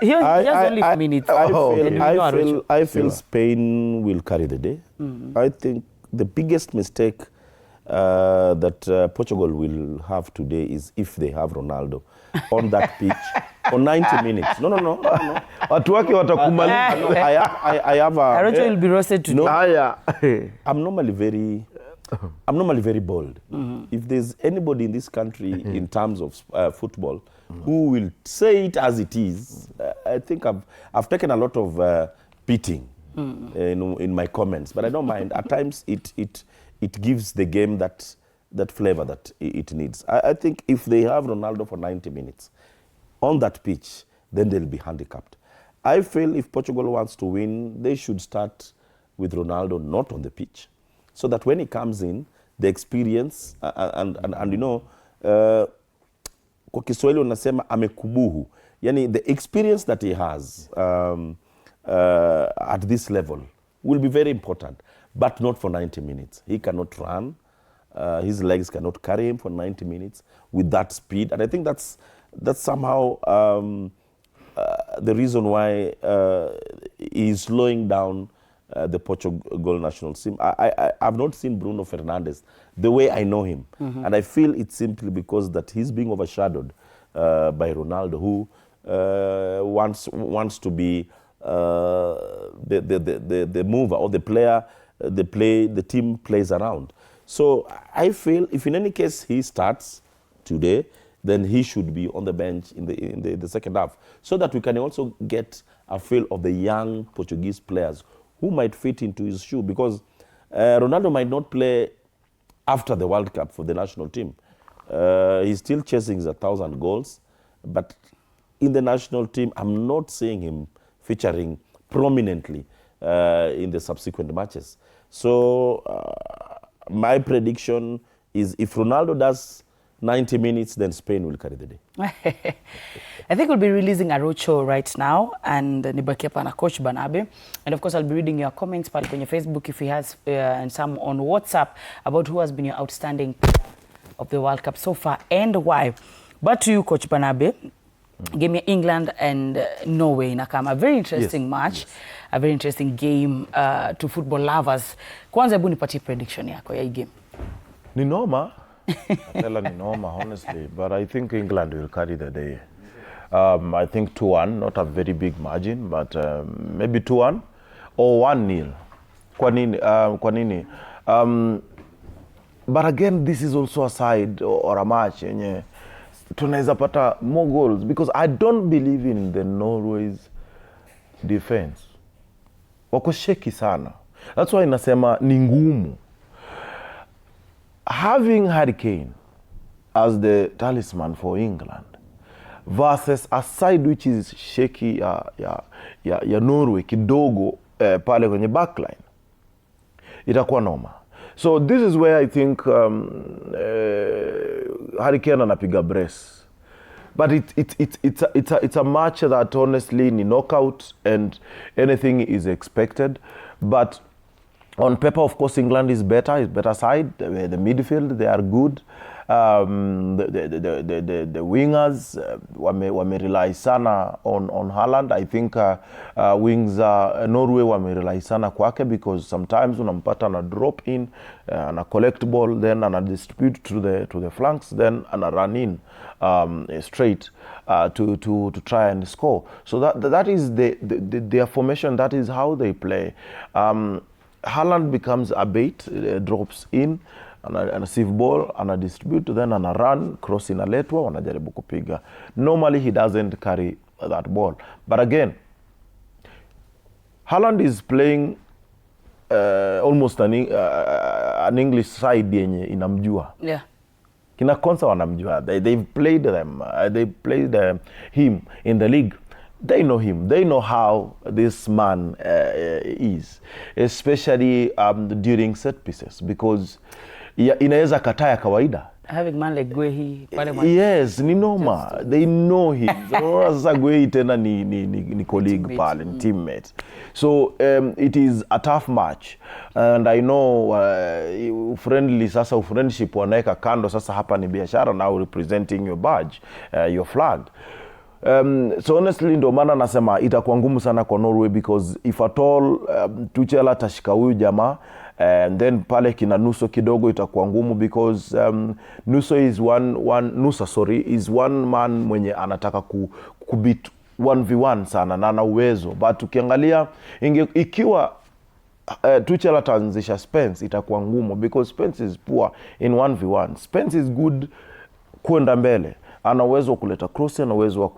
yes, only 5 minutes. I feel Spain will carry the day. I think the biggest mistake that Portugal will have today is if they have Ronaldo on that pitch for 90 minutes. No. Watu wake watakumaliza. I have a... Arocho will be roasted today. No, I'm normally very bold. If there's anybody in this country in terms of football who will say it as it is, I think I've taken a lot of beating in my comments, but I don't mind. At times it gives the game that flavor that it needs. I think if they have Ronaldo for 90 minutes on that pitch, then they'll be handicapped. I feel if Portugal wants to win, they should start with Ronaldo not on the pitch, so that when he comes in, the experience and you know, kwa Kiswahili unasema amekubuhu, yani the experience that he has at this level will be very important, but not for 90 minutes. He cannot run. His legs cannot carry him for 90 minutes with that speed. And I think that's somehow the reason why he's slowing down the Portugal national team. I've not seen Bruno Fernandes the way I know him. And I feel it's simply because that he's being overshadowed by Ronaldo, who wants to be the mover or the player the team plays around. So I feel if in any case he starts today, then he should be on the bench in the second half, so that we can also get a feel of the young Portuguese players who might fit into his shoe, because Ronaldo might not play after the World Cup for the national team. He's still chasing his 1,000 goals, but in the national team, I'm not seeing him featuring prominently in the subsequent matches. So my prediction is if Ronaldo does 90 minutes, then Spain will carry the day. I think we'll be releasing Arocho right now, and nibaki hapa na Coach Banabe. And of course, I'll be reading your comments pale kwenye Facebook if he has, and some on WhatsApp, about who has been your outstanding of the World Cup so far and why. But to you, Coach Banabe, game ya England and Norway inakama. A very interesting match, a very interesting game to football lovers. Kwanza hebu nipatie prediction yako ya hii game. Ni noma. Ni noma, honestly, but I think England will carry the day. I think 2-1, not a very big margin, but maybe 2-1 or 1-0. Kwa nini? But again, this is also a side or a match yenye tunaweza pata more goals, because I don't believe in the Norway's defense. Wako shaky sana. That's why nasema ni ngumu. Having Harry Kane as the talisman for England versus a side which is shaky ya Norway kidogo pale kwenye backline, itakuwa noma. So this is where I think Harry Kane anapiga brace. But it's a match that honestly ni knockout and anything is expected. But on paper, of course, England is better side. The midfield, they are good. The wingers wame rely sana on Haaland. I think wings Norway wame rely sana kwake, because sometimes unampata na drop in, na collect ball, then ana distribute to the flanks, then ana run in straight to try and score. So that is their formation. That is how they play. Haaland becomes a bait, drops in, ana save ball, ana distribute, then ana run, cross inaletwa, wanajaribu kupiga. Normally he doesn't carry that ball. But again, Haaland is playing almost an English side yenye inamjua. Yeah. Kina Konsa wanamjua. They've played them. They played him in the league. They know him. They know how this man is, especially during set pieces, because inaweza kataya kawaida. Having man like Guehi, yes, ni noma. They know him. Sasa Guehi tena ni colleague pale, ni teammate. So it is a tough match, and I know friendship wanaeka kando. Sasa hapa ni biashara, now representing your badge, your flag. So honestly ndo maana nasema itakuwa ngumu sana kwa Norway, because if at all Tuchel atashika huyu jamaa, and then pale kina Nuso kidogo itakuwa ngumu, because Nuso is is one man mwenye anataka kubit 1v1 sana na ana uwezo. But ukiangalia ikiwa Tuchel ataanzisha Spence, itakuwa ngumu, because Spence is poor in 1v1. Spence is good kwenda mbele, ana uwezo wa kuleta cross, ana uwezo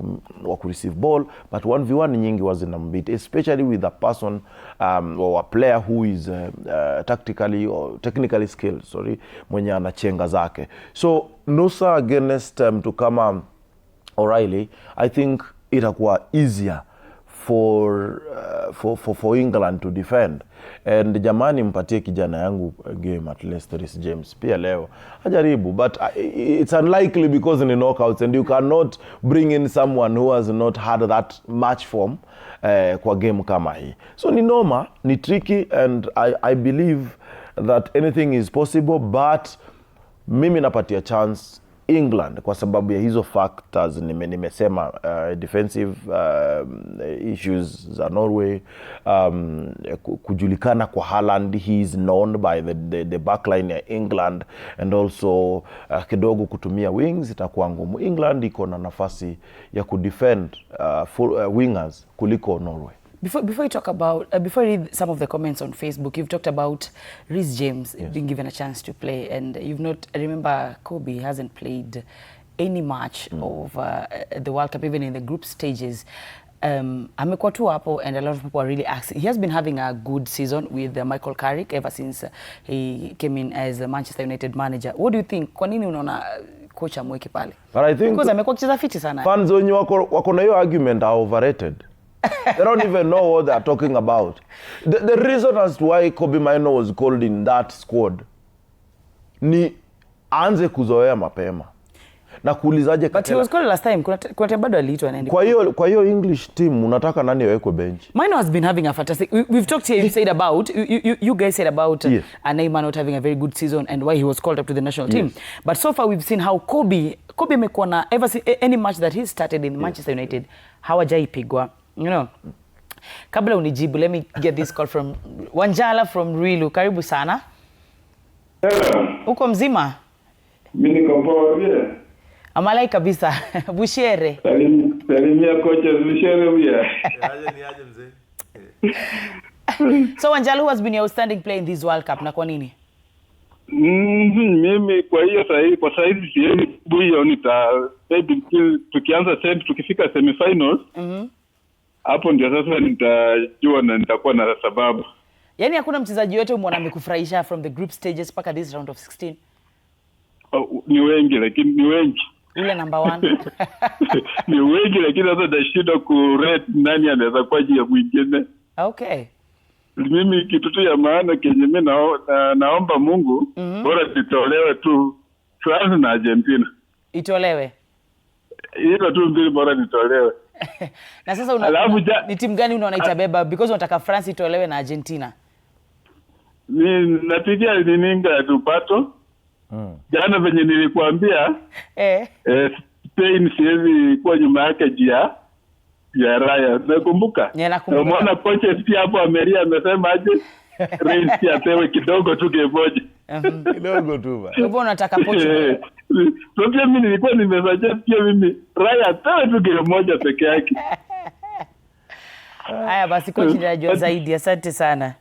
wa receive ball, but 1v1 nyingi wazinambit, especially with a person or a player who is tactically or technically skilled, mwenye anachenga zake. So Nusa against mtu kama O'Reilly, I think itakuwa easier for England to defend. And jamani, mpatie kijana yangu game at least Reece James pia leo ajaribu, but it's unlikely because in the knockouts, and you cannot bring in someone who has not had that match form kwa game kama hii. So ni noma, ni tricky, and I believe that anything is possible, but mimi napatia chance England kwa sababu ya hizo factors nimesema, defensive issues za Norway, kujulikana kwa Haaland, he is known by the backline ya England, and also kidogo kutumia wings itakuwa ngumu. England iko na nafasi ya kudefend wingers kuliko Norway. Before you talk about, before you read some of the comments on Facebook, you've talked about Reece James being given a chance to play, and you've not, I remember Kobe hasn't played any match of the World Cup, even in the group stages. Amekuwa tu hapo, and a lot of people are really asking. He has been having a good season with Michael Carrick ever since he came in as the Manchester United manager. What do you think? Kwa nini unaona kocha mweke pale? But I think because amekuwa kicheza fiti sana. Fans wenye wako na hiyo argument are overrated. They don't even know what they're talking about. The reason as to why Kobe Maino was called in that squad ni anze kuzoea mapema. Na kuulizaje But he was called last time. Kuna bado aliitwa anaenda. Kwa hiyo English team unataka nani awekwe bench? Maino has been having a fantastic, we've talked here, you said about, you guys said about Neymar not having a very good season and why he was called up to the national team. But so far we've seen how Kobe amekuwa na ever since any match that he started in Manchester United, hawajaipigwa. You know, kabla unijibu, let me get this call from Wanjala from Ruilu. Karibu sana. Hello. Uko mzima? Mimi niko poa vile. Amalai kabisa. Bushere. Salimia kocha Zisherebuya. So Wanjala, who has been your outstanding player in this World Cup na kwa nini? Mimi kwa hiyo kwa saizi sieni buyo maybe tukianza tukifika semifinals. Hapo ndio sasa nitajua na nitakuwa na sababu. Yaani hakuna mchezaji yote umeona amekufurahisha from the group stages mpaka this round of 16? Ni wengi lakini ni wengi. Ule number 1. Ni wengi lakini sasa nashinda kurate nani anaweza kuwa jia mwingine. Okay. Mimi kitu tu ya maana kenye mimi naomba Mungu bora nitolewe tu France na Argentina. Itolewe. Hizo tu mbili bora nitolewe. Na sasa ni timu gani unaona itabeba because unataka France itolewe na Argentina? Ni napigia nininga tupato. Jana venye nilikuambia Spain siwezi kuwa nyuma yake ya Raya. Nakumbuka. Umeona kocha pia hapo Ameria amesema aje? Reigns apewe kidogo tu kemoja. Kidogo tu ba. Wewe unataka Portugal. So pia mimi nilikuwa nimesuggest pia mimi Raya apewe tu kemoja peke yake. Haya basi coach anajua zaidi. Asante sana.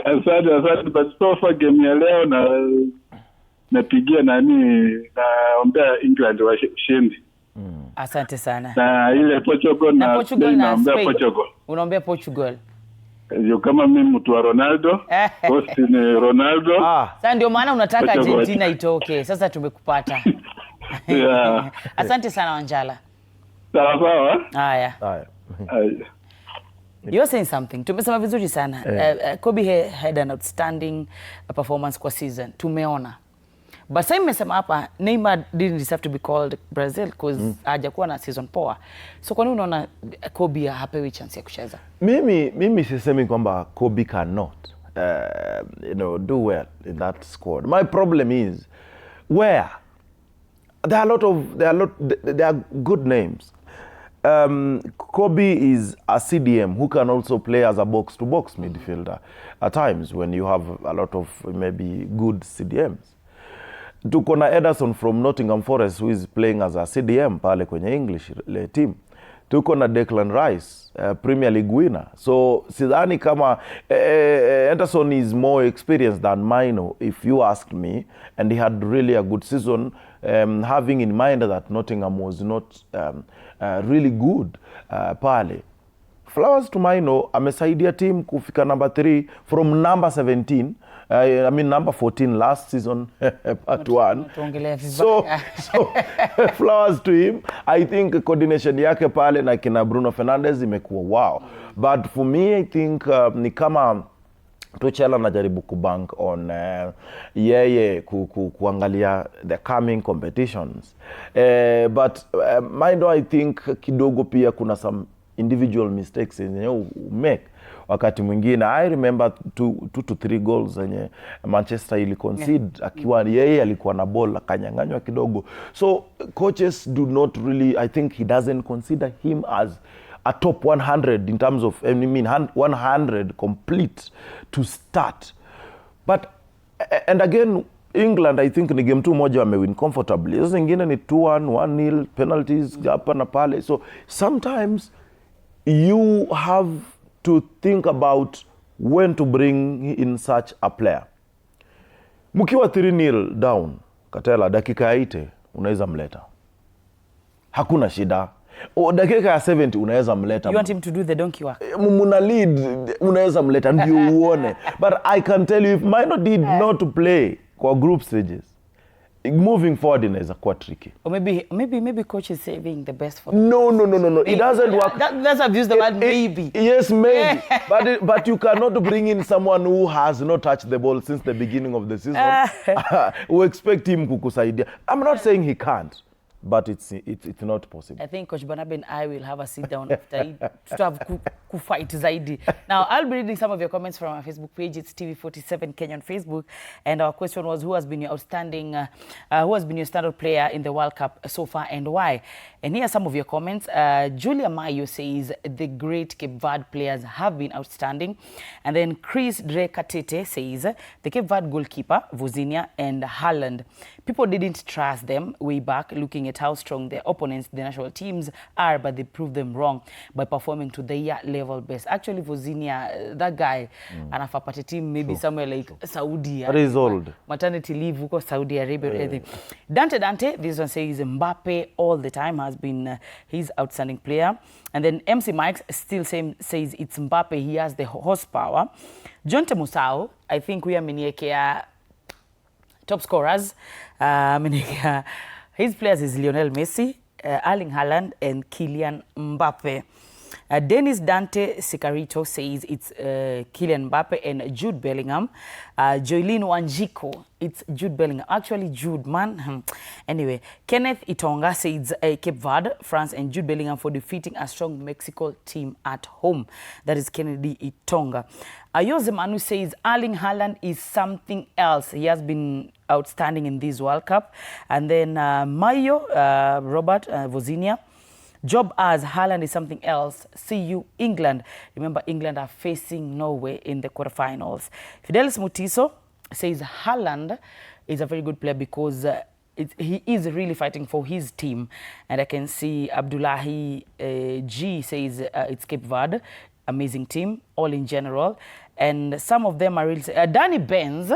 Asante but so far game ya leo napigia naombea England washinde. Asante sana. Na ile Portugal na Portugal. Unaombea Portugal. Ndio kama mimi mtu wa Ronaldo, host ni Ronaldo. Sasa ndio maana unataka Argentina itoke. Sasa tumekupata. Asante sana Wanjala. Sawa. Haya. You're saying something. Tumesema vizuri sana. Kobe had an outstanding performance kwa season. Tumeona. But sasa nimesema hapa Neymar didn't deserve to be called Brazil because hajakuwa na season poa. So kwa nini unaona Kobe hapewi chance ya kucheza? Mimi sisemi kwamba Kobe cannot do well in that squad. My problem is where there are good names. Kobe is a CDM who can also play as a box-to-box midfielder at times when you have a lot of maybe good CDMs. Tuko na Ederson from Nottingham Forest who is playing as a CDM pale kwenye English team. Tuko na Declan Rice, Premier League winner. So sidhani kama Ederson is more experienced than Maino if you asked me, and he had really a good season, having in mind that Nottingham was not really good pale. Flowers to Maino, amesaidia team kufika number 3 from number 17. Number 14 last season, part 1. So flowers to him. I think coordination yake pale na kina Bruno Fernandes imekuwa wow. But for me, I think ni kama Tuchel anajaribu kubank on yeye kuangalia the coming competitions. But mind, I think kidogo pia kuna some individual mistakes you make. Wakati mwingine I remember 2 to 3 goals zenye Manchester ili concede akiwa yeye alikuwa na ball akanyang'anywa kidogo. So coaches do not really, I think he doesn't consider him as a top 100 in terms of 100 complete to start. But and again England, I think ni game 2 moja wamewin comfortably. Hizo zingine ni 2-1, 1-0 penalties hapa na pale. So sometimes you have to think about when to bring in such a player. Mkiwa 3-0 down, Katela dakika 8 unaweza mleta. Hakuna shida. Dakika ya 70 unaweza mleta. You want him to do the donkey work? Muna lead unaweza mleta ndio uone. But I can tell you if Maino did not play kwa group stages, moving forward inaweza kuwa tricky. Or maybe coach is saving the best for No. It doesn't work. That's abuse the word maybe. Yes, maybe. But you cannot bring in someone who has not touched the ball since the beginning of the season. We expect him kukusaidia. I'm not saying he can't, but it's not possible. I think Coach Barnabe and I will have a sit down after to have fight zaidi. Now, I'll be reading some of your comments from our Facebook page. It's TV47 Kenya on Facebook. And our question was, who has been your outstanding, who has been your standout player in the World Cup so far and why? And here are some of your comments. Julia Mayo says the great Cape Verde players have been outstanding. And then Chris Drekatete says the Cape Verde goalkeeper, Vozinia and Haaland, people didn't trust them way back, looking at how strong their opponents, the national teams, are, but they proved them wrong by performing to their level best. Actually, Vozinia, that guy, and a party team, maybe somewhere like Saudi. That is old. Maternity leave, Saudi Arabia. Dante, this one says Mbappe all the time has been his outstanding player. And then MC Mike still says it's Mbappe, he has the horsepower. John Temusao, I think we are Miniekea top scorers. His players is Lionel Messi, Erling Haaland, and Kylian Mbappe. Dennis Dante Sicarito says it's Kylian Mbappe and Jude Bellingham. Joylene Wanjiko, it's Jude Bellingham. Actually, Jude, man. Anyway, Kenneth Itonga says Cape Verde, France, and Jude Bellingham for defeating a strong Mexico team at home. That is Kennedy Itonga. Jose Manu says Erling Haaland is something else. He has been outstanding in this World Cup. And then Mayo, Robert Vozinia. Job as Haaland is something else. See you, England. Remember, England are facing Norway in the quarterfinals. Fidelis Mutiso says Haaland is a very good player because he is really fighting for his team. And I can see Abdullahi G says it's Cape Verde. Amazing team, all in general. And some of them are really... Danny Benz,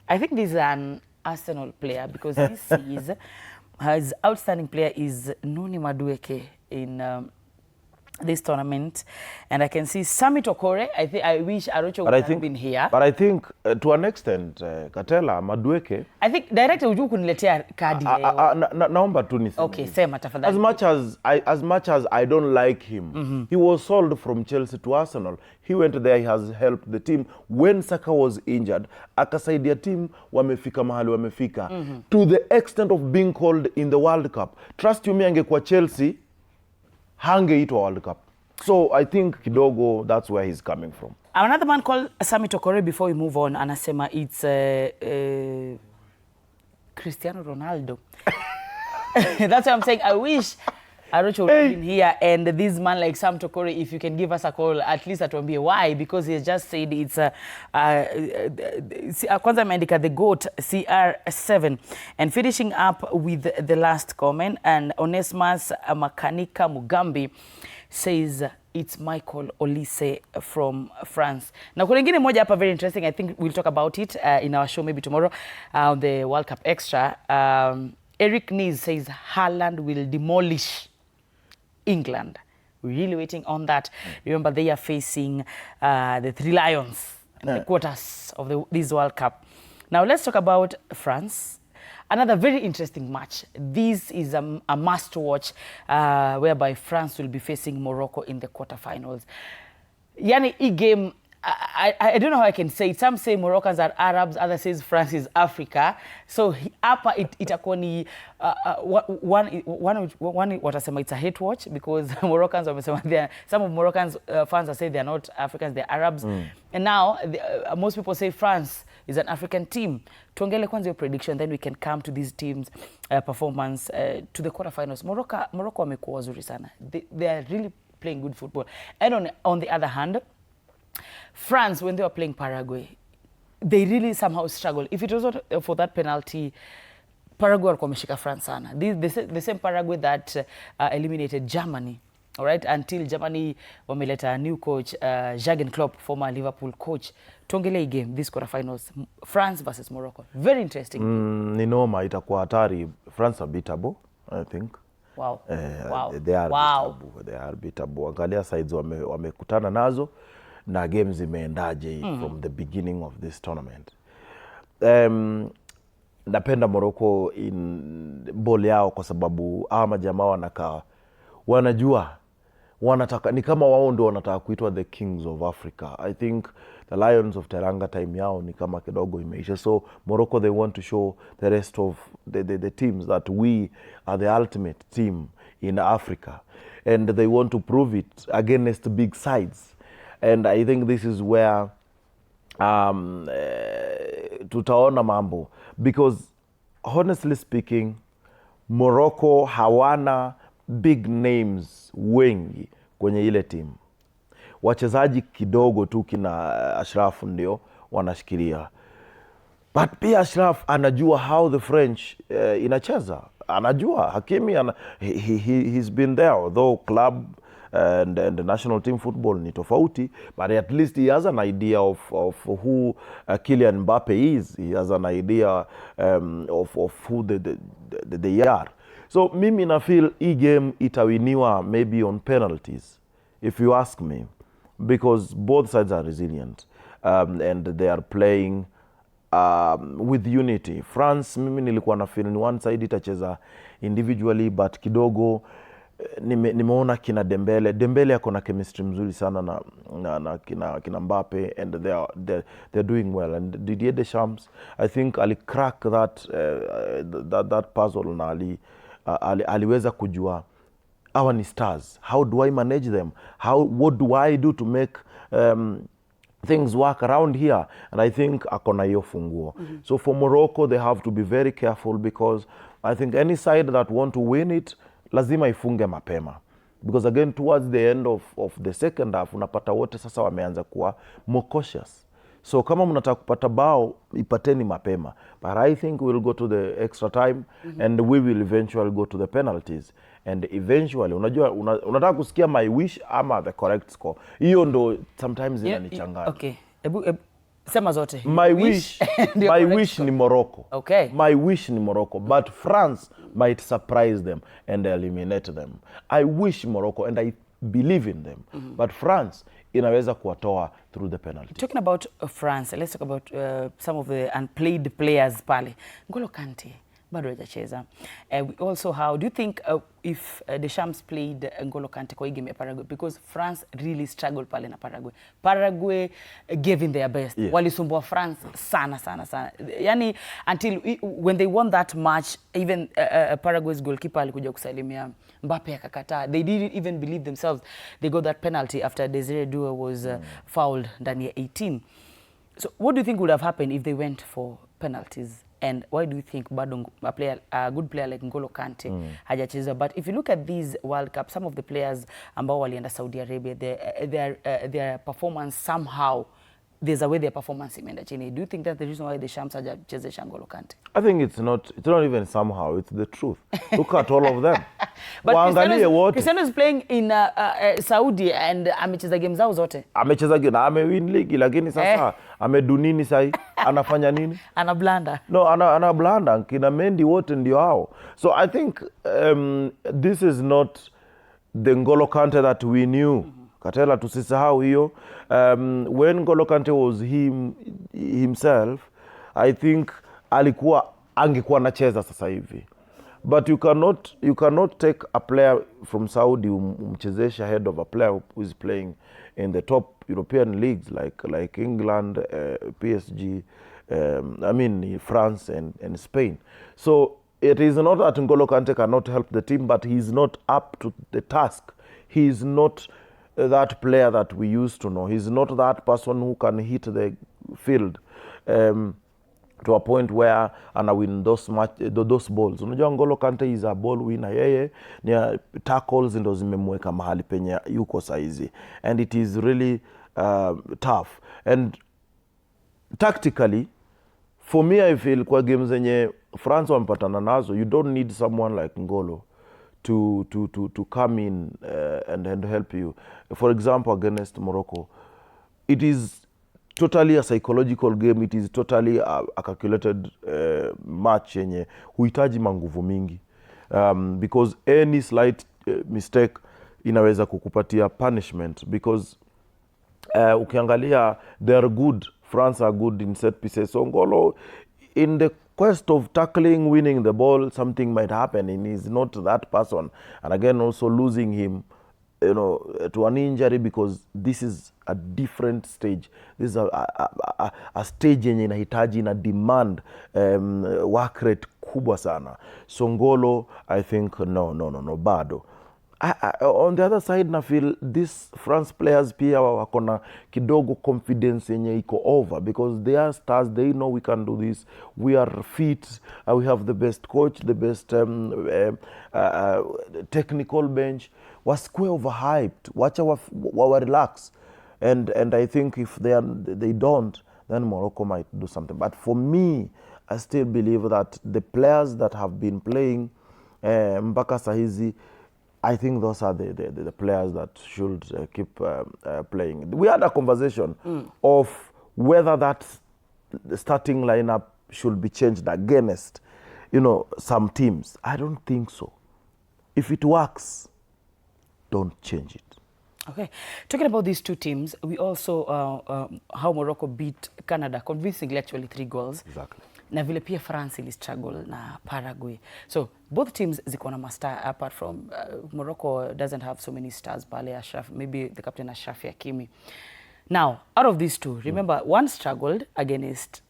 I think this is an Arsenal player because he sees... His outstanding player is Noni Madueke in this tournament. And I can see Sami Tokore. I wish Arocho would have been here. But I think, to an extent, Katela, Madueke... I think, director, would you kuniletea kadi? Naomba tu niseme. Okay, sema tafadhali. As much as I don't like him, he was sold from Chelsea to Arsenal. He went there, he has helped the team. When Saka was injured, akasaidia team, wamefika mahali wamefika. To the extent of being called in the World Cup. Trust you me, angekuwa Chelsea, hangeitwa World Cup. So I think kidogo, that's where he's coming from. Another man called Sami Tokore, before we move on, anasema it's Cristiano Ronaldo. That's what I'm saying. I wish Arocho would have been here, and this man like Sam Tokore, if you can give us a call, at least that will be why, because he just said it's kwanza ameandika the GOAT CR7. And finishing up with the last comment, and Onesmus Makanika Mugambi says it's Michael Olise from France. Now, kuna ingine moja hapa very interesting. I think we'll talk about it in our show maybe tomorrow on the World Cup Extra. Eric Nees says Haaland will demolish England. We're really waiting on that. Remember, they are facing the Three Lions in the quarters of this World Cup. Now, let's talk about France. Another very interesting match. This is a must-watch whereby France will be facing Morocco in the quarterfinals. Yani, e game, I don't know how I can say it. Some say Moroccans are Arabs, others say France is Africa. So hapa itakuwa ni one watasema it's a hate watch because Moroccans wamesema some of Moroccans fans are saying they're not Africans, they're Arabs. And now most people say France is an African team. Tuongele kwanza your prediction, then we can come to these teams' performance to the quarterfinals. Morocco wamekuwa wazuri sana. They are really playing good football. And on the other hand, France, when they were playing Paraguay, they really somehow struggled. If it was not for that penalty, Paraguay walikuwa wameshika France sana. The same Paraguay that eliminated Germany, all right? Until Germany wameleta a new coach, Jurgen Klopp, former Liverpool coach. Tuongelee game, this quarterfinals, France versus Morocco. Very interesting. Ni noma, itakuwa hatari. France are beatable, I think. Wow. Wow. They are beatable. They are beatable. Angalia sides wamekutana nazo. Na games imeendaje from the beginning of this tournament. Napenda Morocco in ball yao kwa sababu hawa majamaa wanajua wanataka ni kama wao ndio wanataka kuitwa the kings of Africa. I think the Lions of Teranga time yao ni kama kidogo imeisha. So Morocco, they want to show the rest of the teams that we are the ultimate team in Africa, and they want to prove it against big sides. And I think this is where tutaona mambo, because honestly speaking, Morocco hawana big names wengi kwenye ile timu. Wachezaji kidogo tu kina Ashraf ndio wanashikilia. But pia Ashraf anajua how the French inacheza. Anajua Hakimi he's been there, though club and the national team football ni tofauti, but at least he has an idea of who Kylian Mbappe is. He has an idea of who they are. So mimi na feel hii game itawiniwa maybe on penalties, if you ask me, because both sides are resilient and they are playing with unity. France, mimi nilikuwa na feel ni one side itacheza individually, but kidogo nimeona kina Dembele yako na chemistry mzuri sana na kina Mbappe, and they're doing well. And Didier Deschamps, I think ali crack that puzzle na aliweza kujua hawa ni stars. How do I manage them? What do I do to make things work around here? And I think akona hiyo funguo. So for Morocco, they have to be very careful, because I think any side that want to win it lazima ifunge mapema, because again towards the end of the second half unapata wote sasa wameanza kuwa more cautious. So kama mnataka kupata bao, ipateni mapema. But I think we'll go to the extra time and we will eventually go to the penalties. And eventually, unajua unataka kusikia my wish ama the correct score. Hiyo ndo sometimes inanichanganya. Okay. Sema zote. My wish ni Morocco. Okay. My wish ni Morocco, but France might surprise them and eliminate them. I wish Morocco and I believe in them. But France inaweza kuwatoa through the penalty. Talking about France, let's talk about some of the unplayed players pale. N'Golo Kante bado hajacheza. We also, how do you think if Deschamps played N'Golo Kante kwa game ya Paraguay, because France really struggled pale na Paraguay. Paraguay gave in their best. Yeah. Walisumbua France sana. Yani until when they won that match, even Paraguay's goalkeeper alikuja kusalimia Mbappe akakataa. They didn't even believe themselves. They got that penalty after Desiree Doué was fouled ndani ya 18. So what do you think would have happened if they went for penalties? And why do you think bado a good player like N'Golo Kante hajacheza? But if you look at these World Cup, some of the players ambao walienda Saudi Arabia, their performance somehow, there's a way their performance imeenda chini. Do you think that's the reason why the Shams hajachezesha N'Golo Kante? I think it's not even somehow, it's the truth. Look at all of them. But Cristiano is playing in Saudi and amecheza game zao zote. Amecheza game, amewin league, lakini sasa amedunini sai, anafanya nini? Anablanda. No, anablanda, kina Mendy wote ndio hao. So I think this is not the N'Golo Kante that we knew. Katela tusisahau hiyo. When N'Golo Kante was himself, I think angekuwa anacheza sasa hivi. But you cannot take a player from Saudi umchezesha ahead of a player who is playing in the top European leagues like England, PSG, France and Spain. So it is not that N'Golo Kante cannot help the team, but he is not up to the task. He is not that player that we used to know. He's not that person who can hit the field to a point where ana win those balls. Unajua N'Golo Kante is a ball winner. Yeye ni tackles ndo zimemweka mahali penye yuko saizi, and it is really tough. And tactically, for me, I feel kwa games zenye France wamepatana nazo, you don't need someone like N'Golo to come in and help you. For example, against Morocco, it is totally a psychological game. It is totally a calculated match yenye huhitaji manguvu mingi, because any slight mistake inaweza kukupatia punishment, because ukiangalia they are good, France are good in set pieces. So N'Golo, in the quest of tackling, winning the ball, something might happen and he's not that person. And again, also losing him, to an injury, because this is a different stage. This is a stage yenye inahitaji na demand work rate kubwa sana. So N'Golo, I think no bado. On the other side na feel this France players pia wakona kidogo confidence yenye iko over because they are stars, they know we can do this, we are fit, we have the best coach, the best technical bench. Wasikwe overhyped, wacha wa relax, and I think if they don't, then Morocco might do something. But for me, I still believe that the players that have been playing mpaka sahizi, I think those are the players that should keep playing. We had a conversation of whether that starting lineup should be changed against, some teams. I don't think so. If it works, don't change it. Okay. Talking about these two teams, we also how Morocco beat Canada convincingly, actually 3 goals. Exactly. Na vile pia France ili struggle na Paraguay. So both teams ziko na mastar, apart from Morocco doesn't have so many stars pale. Ashraf, maybe the captain Ashraf Hakimi. Now, out of these two, remember one struggled against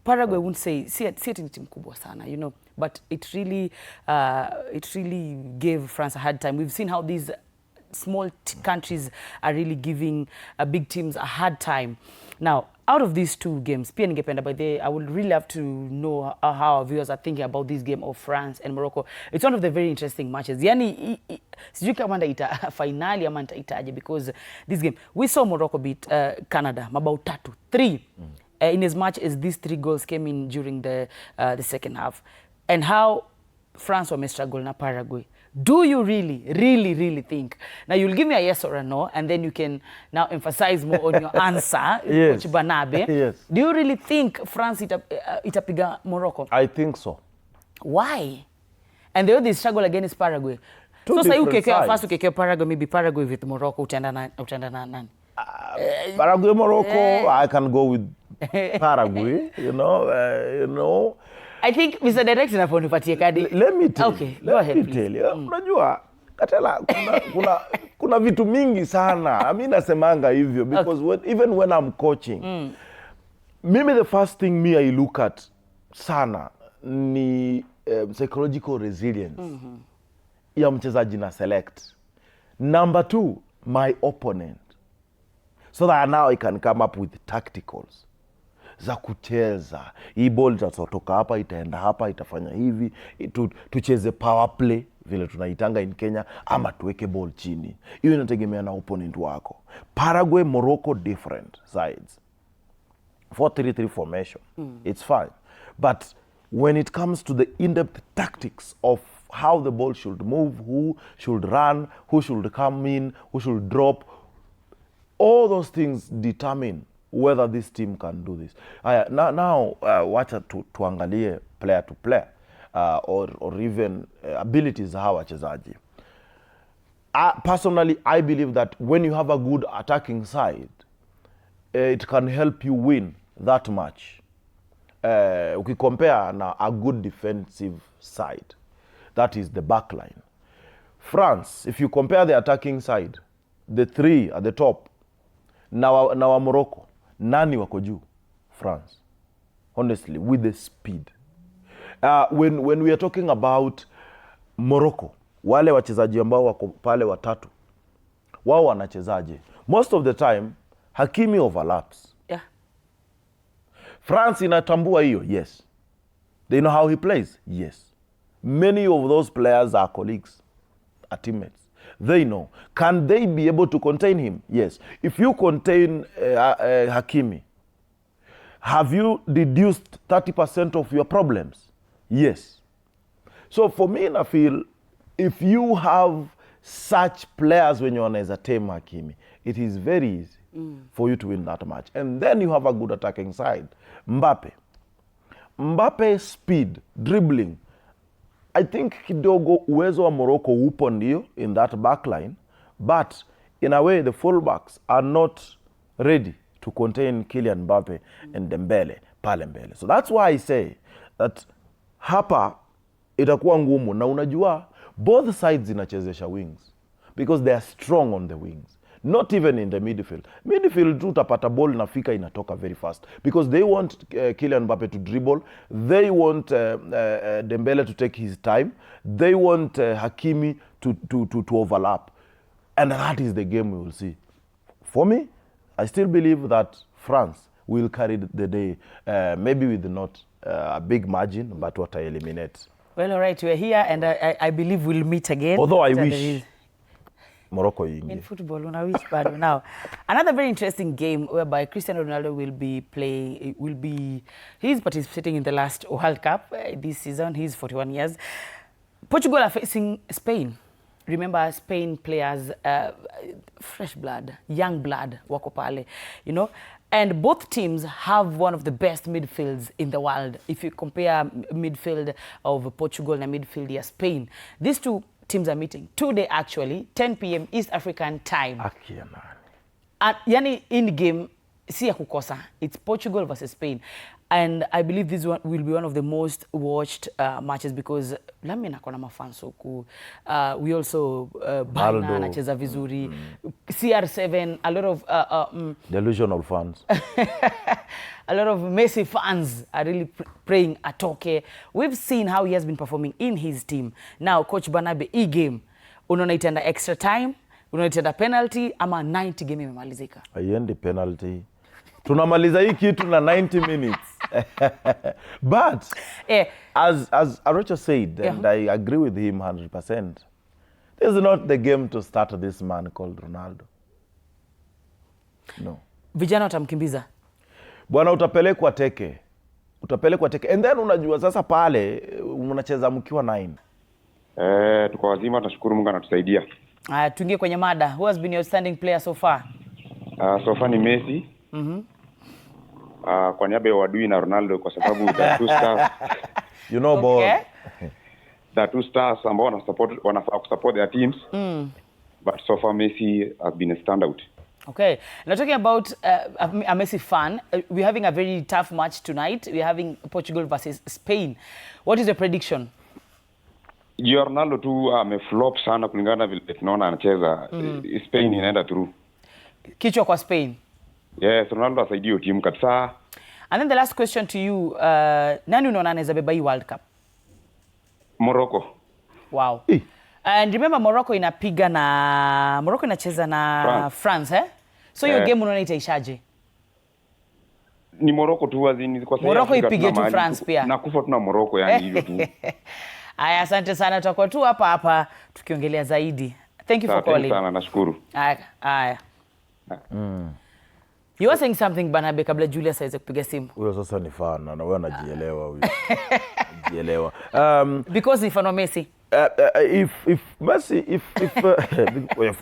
Paraguay. Wouldn't say see it ni team kubwa sana, but it really gave France a hard time. We've seen how these small countries are really giving big teams a hard time. Now, out of these two games, pia ningependa, by the way, I would really love to know how our viewers are thinking about this game of France and Morocco. It's one of the very interesting matches. Yani, sijui kama ita finali ama itaje, because this game, we saw Morocco beat Canada mabao 3 in as much as these 3 goals came in during the second half. And how France were struggle na Paraguay. Do you really think? Now you'll give me a yes or a no, and then you can now emphasize more on your answer. Yes. Yes. Do you really think France itapiga Morocco? I think so. Why? And the way they struggle against Paraguay. So say first ukekea Paraguay, maybe Paraguay with Morocco, utenda nani? Paraguay, Morocco, I can go with Paraguay, you know. I think Mr. Director anaponipatia kadi. Let me tell you. Go ahead, please. Unajua, Katela, kuna vitu mingi sana. Mimi nasemanga hivyo because even when I'm coaching, maybe the first thing I look at sana ni psychological resilience ya mchezaji na select. Number 2, my opponent. So that now I can come up with tacticals za kucheza. Hii ball itatoka hapa, itaenda hapa, itafanya hivi, tucheze power play vile tunaitanga in Kenya, ama tuweke ball chini. Hiyo inategemea na opponent wako. Paraguay, Morocco, different sides. 4-3-3 formation. It's fine. But when it comes to the in-depth tactics of how the ball should move, who should run, who should come in, who should drop, all those things determine whether this team can do this. Now wacha tuangalie player to player or even abilities hawa wachezaji. Personally, I believe that when you have a good attacking side, it can help you win that match. Ukicompare na a good defensive side, that is the back line. France, if you compare the attacking side, the 3 at the top, now Morocco, nani wako juu? France. Honestly, with the speed. When we are talking about Morocco, wale wachezaji ambao wako pale watatu, wao wanachezaje? Most of the time, Hakimi overlaps. Yeah. France inatambua hiyo, yes. They know how he plays, yes. Many of those players are colleagues, are teammates. They know. Can they be able to contain him? Yes. If you contain Hakimi, have you reduced 30% of your problems? Yes. So for me, I feel if you have such players when you're on as a team Hakimi, it is very easy for you to win that match. And then you have a good attacking side. Mbappe speed, dribbling. I think kidogo uwezo wa Morocco upo ndio in that back line, but in a way the fullbacks are not ready to contain Kylian Mbappe and Dembele pale mbele. So that's why I say that hapa itakuwa ngumu, na unajua both sides inachezesha wings because they are strong on the wings. not even in the midfield. Midfield tu utapata ball inafika inatoka very fast because they want Kylian Mbappe to dribble, they want Dembele to take his time, they want Hakimi to overlap, and that is the game we will see. For me, I still believe that France will carry the day, maybe with not a big margin, but what I eliminate. Well, all right, we're here, and I believe we'll meet again. Although I wish Morocco in football, when I wish bad now. Another very interesting game whereby Cristiano Ronaldo will be he's participating in the last World Cup this season. He's 41 years. Portugal are facing Spain. Remember, Spain players, fresh blood, young blood, wako pale, you know. And both teams have one of the best midfields in the world. If you compare midfield of Portugal and midfield of Spain, these two teams are meeting today, actually, 10 p.m. East African time. And yani in game, si ya kukosa. It's Portugal versus Spain. And I believe this one will be one of the most watched matches because Lami nakona mafanso ku. We also Bana anacheza vizuri. CR7, a lot of delusional fans. A lot of Messi fans are really praying atoke. We've seen how he has been performing in his team. Now, Coach Banabe, hii game, unaona itaenda extra time, unaona itaenda penalty, ama 90 game imemalizika? Haiendi penalty. Tunamaliza hii kitu na 90 minutes. But, as Arocho said, and I agree with him 100%, this is not the game to start this man called Ronaldo. No. Vijana watamkimbiza? Bwana utapelekwa teke. Utapelekwa teke. And then unajua sasa pale unacheza mkiwa 9. Tuko wazima, tunashukuru Mungu anatusaidia. Tuingie kwenye mada. Who has been your outstanding player so far? So far ni Messi. Kwa niaba ya wadui na Ronaldo kwa sababu the two stars. You know ball. The two stars ambao wanafaa kusupport their teams. But so far Messi has been a standout. Okay. Now talking about a Messi fan, we're having a very tough match tonight. We're having Portugal versus Spain. What is the prediction? Ronaldo tu ameflop sana kulingana vile tunaona anacheza. Spain inaenda through. Kichwa kwa Spain. Yes, Ronaldo asaidia timu kabisa. And then the last question to you, nani unaona anaweza beba hii World Cup? Morocco. Wow. And remember Morocco inacheza na France, eh? So your game unaona itaishaje? Ni Morocco tu wazini kwa sababu Morocco ipige tu France pia. Nakufa tuna Morocco yani hivyo tu. Aya, asante sana, tutakuwa tu hapa tukiongelea zaidi. Thank you for calling. Asante sana, nashukuru. Aya. You were saying something Banabe kabla Julius aweze kupiga simu. Huyo sasa ni fan na wewe unajielewa huyo. Jielewa. Because if no Messi. If Messi of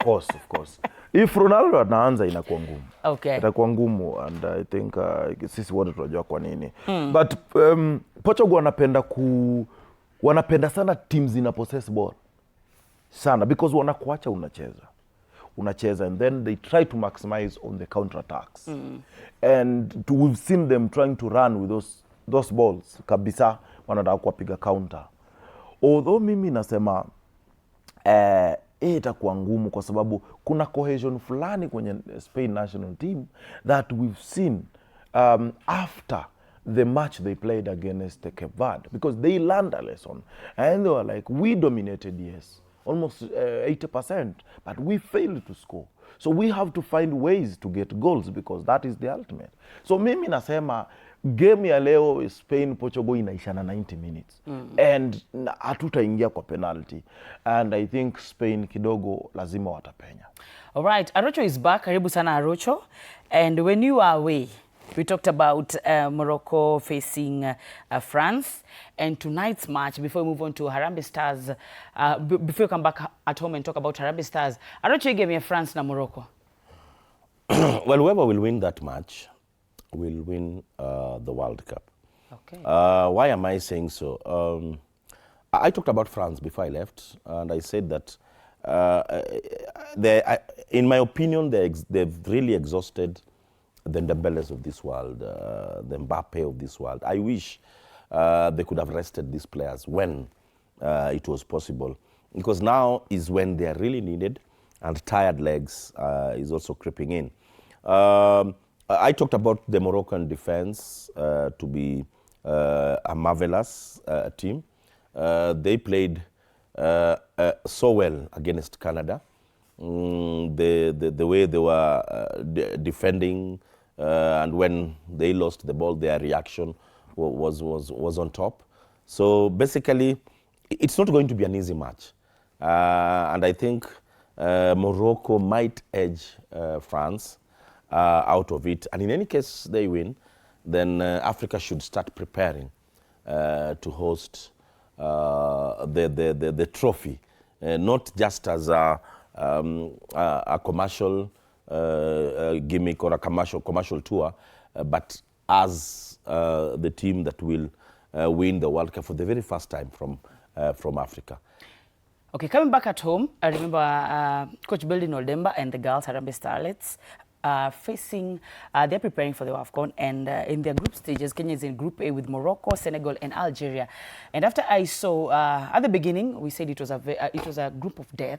course. If Ronaldo anaanza inakuwa ngumu. Okay. Itakuwa ngumu and I think sisi wote tunajua kwa nini. But Portugal wanapenda sana teams zina possess ball. Sana because wanakuacha unacheza and then they try to maximize on the counter attacks. And we've seen them trying to run with those balls kabisa, wanataka kupiga counter. Although mimi nasema itakuwa ngumu kwa sababu kuna cohesion fulani kwenye Spain national team that we've seen after the match they played against the Cape Verde, because they learned a lesson and they were like, we dominated, yes, almost 80%, but we failed to score. So we have to find ways to get goals because that is the ultimate. So mimi nasema game ya leo Spain Portugal inaisha na 90 minutes. And hatutaingia kwa penalty. And I think Spain kidogo lazima watapenya. All right, Arocho is back. Karibu sana Arocho. And when you are away, we talked about Morocco facing France. And tonight's match, before we move on to Harambee Stars, before you come back at home and talk about Harambee Stars, Arocho, you gave me France na Morocco. Well, whoever will win that match will win the World Cup. Okay. Why am I saying so? I talked about France before I left, and I said that in my opinion, they've really exhausted the Dembeles of this world, the Mbappe of this world. I wish they could have rested these players when it was possible, because now is when they are really needed. and tired legs is also creeping in. I talked about the Moroccan defense to be a marvelous team. They played so well against Canada. The way they were defending, and when they lost the ball, their reaction was on top. So basically, it's not going to be an easy match. And I think Morocco might edge France out of it. And in any case they win, then Africa should start preparing to host the trophy, not just as a commercial gimmick or a commercial tour, but as the team that will win the World Cup for the very first time from Africa. Okay, coming back at home, I remember Coach Belden Oldemba and the girls, Harambee Starlets, they're preparing for the AFCON, and in their group stages, Kenya is in Group A with Morocco, Senegal, and Algeria. And after I saw, at the beginning, we said it was a group of death,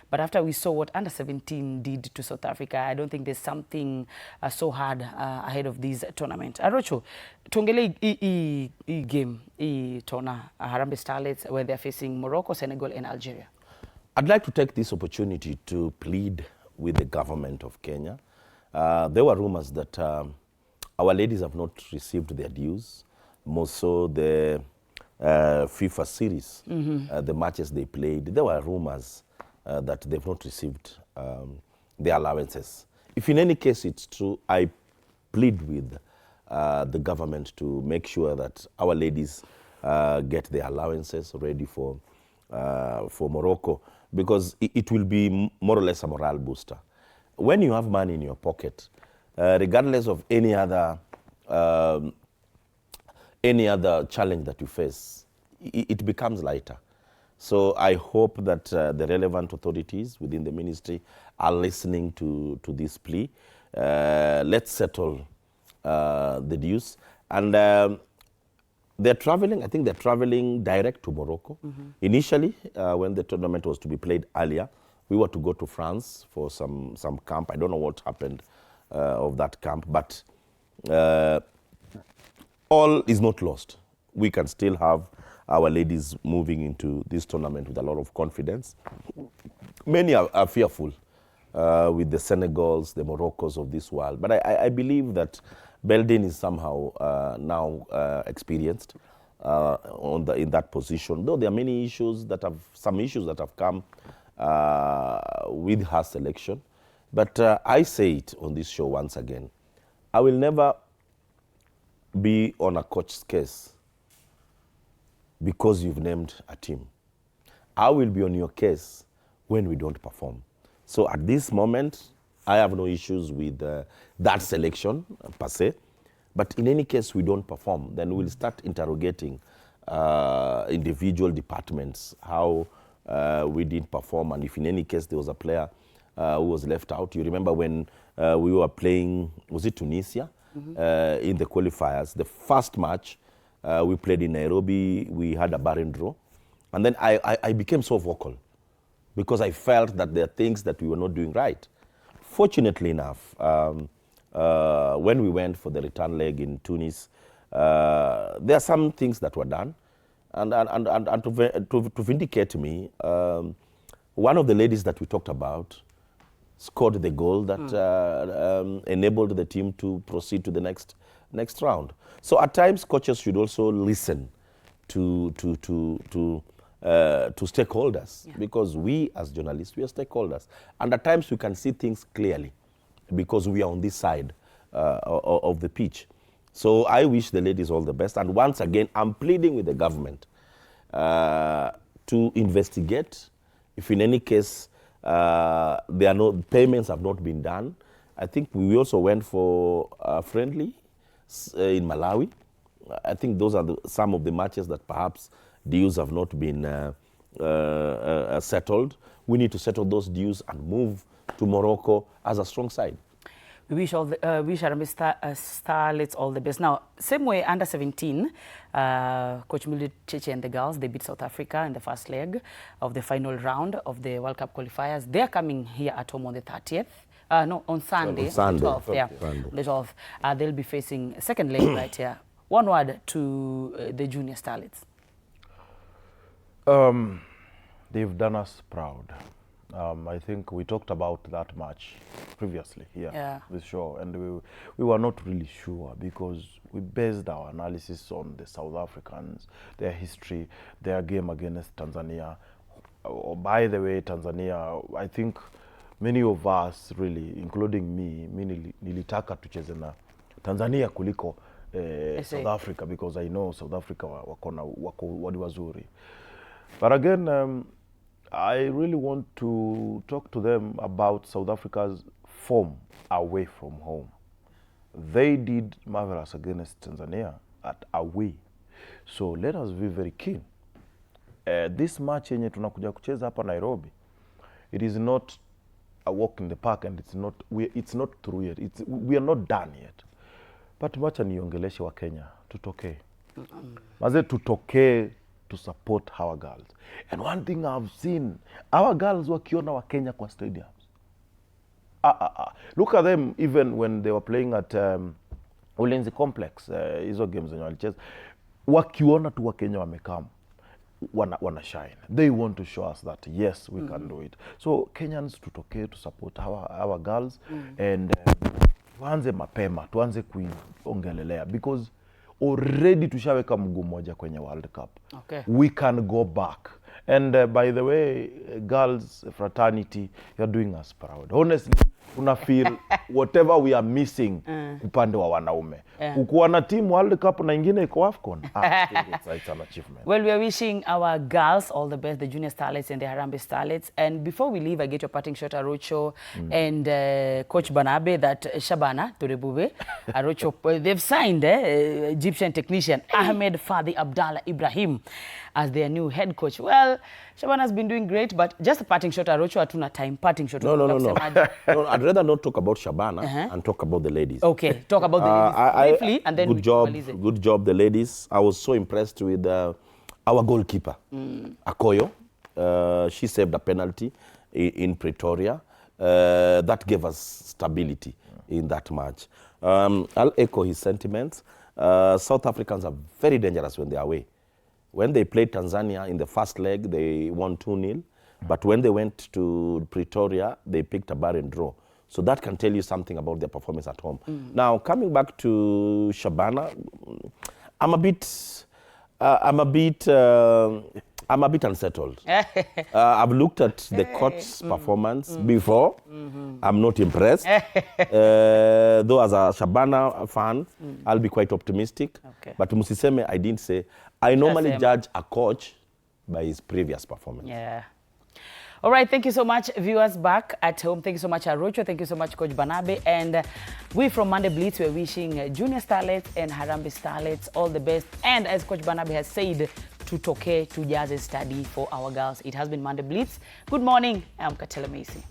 but after we saw what Under-17 did to South Africa, I don't think there's something so hard ahead of this tournament. Arocho, tuongele I game, I tona, Harambee Starlets, where they're facing Morocco, Senegal, and Algeria. I'd like to take this opportunity to plead with the government of Kenya. There were rumors that our ladies have not received their dues, more so the FIFA series, the matches they played. There were rumors that they've not received their allowances. If in any case it's true, I plead with the government to make sure that our ladies get their allowances ready for Morocco, because it will be more or less a morale booster. When you have money in your pocket, regardless of any other challenge that you face, it becomes lighter. So I hope that the relevant authorities within the ministry are listening to this plea. Let's settle the dues. And they're traveling, I think they're traveling direct to Morocco. Initially, when the tournament was to be played earlier, we were to go to France for some camp. I don't know what happened of that camp, but all is not lost. We can still have our ladies moving into this tournament with a lot of confidence. Many are fearful with the Senegals, the Moroccos of this world, but I believe that Belden is somehow now experienced in that position, though there are many issues that have come with her selection. But I say it on this show once again, I will never be on a coach's case because you've named a team. I will be on your case when we don't perform. So at this moment, I have no issues with that selection per se, but in any case we don't perform, then we'll start interrogating individual departments, how we didn't perform, and if in any case there was a player who was left out. You remember when we were playing, was it Tunisia, in the qualifiers, the first match we played in Nairobi, we had a barren draw, and then I became so vocal because I felt that there are things that we were not doing right. Fortunately enough, when we went for the return leg in Tunis, there are some things that were done. And to vindicate me, one of the ladies that we talked about scored the goal that enabled the team to proceed to the next round. So at times, coaches should also listen to stakeholders, because we as journalists, we are stakeholders. And at times we can see things clearly because we are on this side of the pitch. So I wish the ladies all the best. And once again, I'm pleading with the government to investigate. If in any case there are no payments have not been done. I think we also went for friendly in Malawi. I think those are some of the matches that perhaps dues have not been settled. We need to settle those dues and move to Morocco as a strong side. We wish Harambee Starlets all the best. Now, same way, under 17, Coach Mildred Cheche and the girls, they beat South Africa in the first leg of the final round of the World Cup qualifiers. They're coming here at home on the 30th. No, on Sunday, the 12th. Yeah, the 12th. They'll be facing second leg right here. One word to the junior starlets. They've done us proud. I think we talked about that match previously here, this show, and we were not really sure because we based our analysis on the South Africans, their history, their game against Tanzania. Oh, by the way, Tanzania, I think many of us really, including me, nilitaka tucheze na Tanzania kuliko South Africa because I know South Africa wako wazuri. But again, I really want to talk to them about South Africa's form away from home. They did marvelous against Tanzania at away. So let us be very keen. This match yenye tunakuja kucheza hapa Nairobi, it is not a walk in the park and it's not through yet. We are not done yet. But wacha niongeleshe wa Kenya, tutoke. Maze tutoke to support our girls. And one thing I've seen, our girls wakiona wa Kenya kwa stadiums. Look at them even when they were playing at Ulinzi Complex, hizo games zenye walicheza. Wakiona tu wa Kenya wamekam, wana shine. They want to show us that yes, we can do it. So Kenyans tutoke to support our girls and tuanze mapema, tuanze kuiongelelea because already tushaweka mguu moja kwenye World Cup. Okay. We can go back. And by the way, girls fraternity, you're doing us proud. Honestly, una feel whatever we are missing upande wa wanaume. Ukuwa na team World Cup na ingine iko AFCON. It's an achievement. Well, we are wishing our girls all the best, the junior starlets and the Harambee Starlets. And before we leave, I get your parting shot, Arocho and Coach Banabe, that Shabana Turebube, Arocho, they've signed Egyptian technician Ahmed Fadi Abdallah Ibrahim as their new head coach. Well, Shabana's been doing great, but just a parting shot, Arocho, atuna time, parting shot. No. I'd rather not talk about Shabana and talk about the ladies. Okay, talk about the ladies briefly, and then good job, the ladies. I was so impressed with our goalkeeper, Akoyo. She saved a penalty in Pretoria. That gave us stability in that match. I'll echo his sentiments. South Africans are very dangerous when they are away. When they played Tanzania in the first leg, they won 2-0. But when they went to Pretoria, they picked a barren draw. So that can tell you something about their performance at home. Now, coming back to Shabana, I'm a bit unsettled. I've looked at the coach's performance before. I'm not impressed. Though as a Shabana fan, I'll be quite optimistic. Okay. But Musiseme, I didn't say. I normally judge a coach by his previous performance. Yeah. All right, thank you so much, viewers back at home. Thank you so much, Arocho. Thank you so much, Coach Banabe. And we from Monday Blitz, we're wishing junior starlets and Harambee Starlets all the best. And as Coach Banabe has said, tutoke, tujaze study for our girls. It has been Monday Blitz. Good morning. I'm Katela Macy.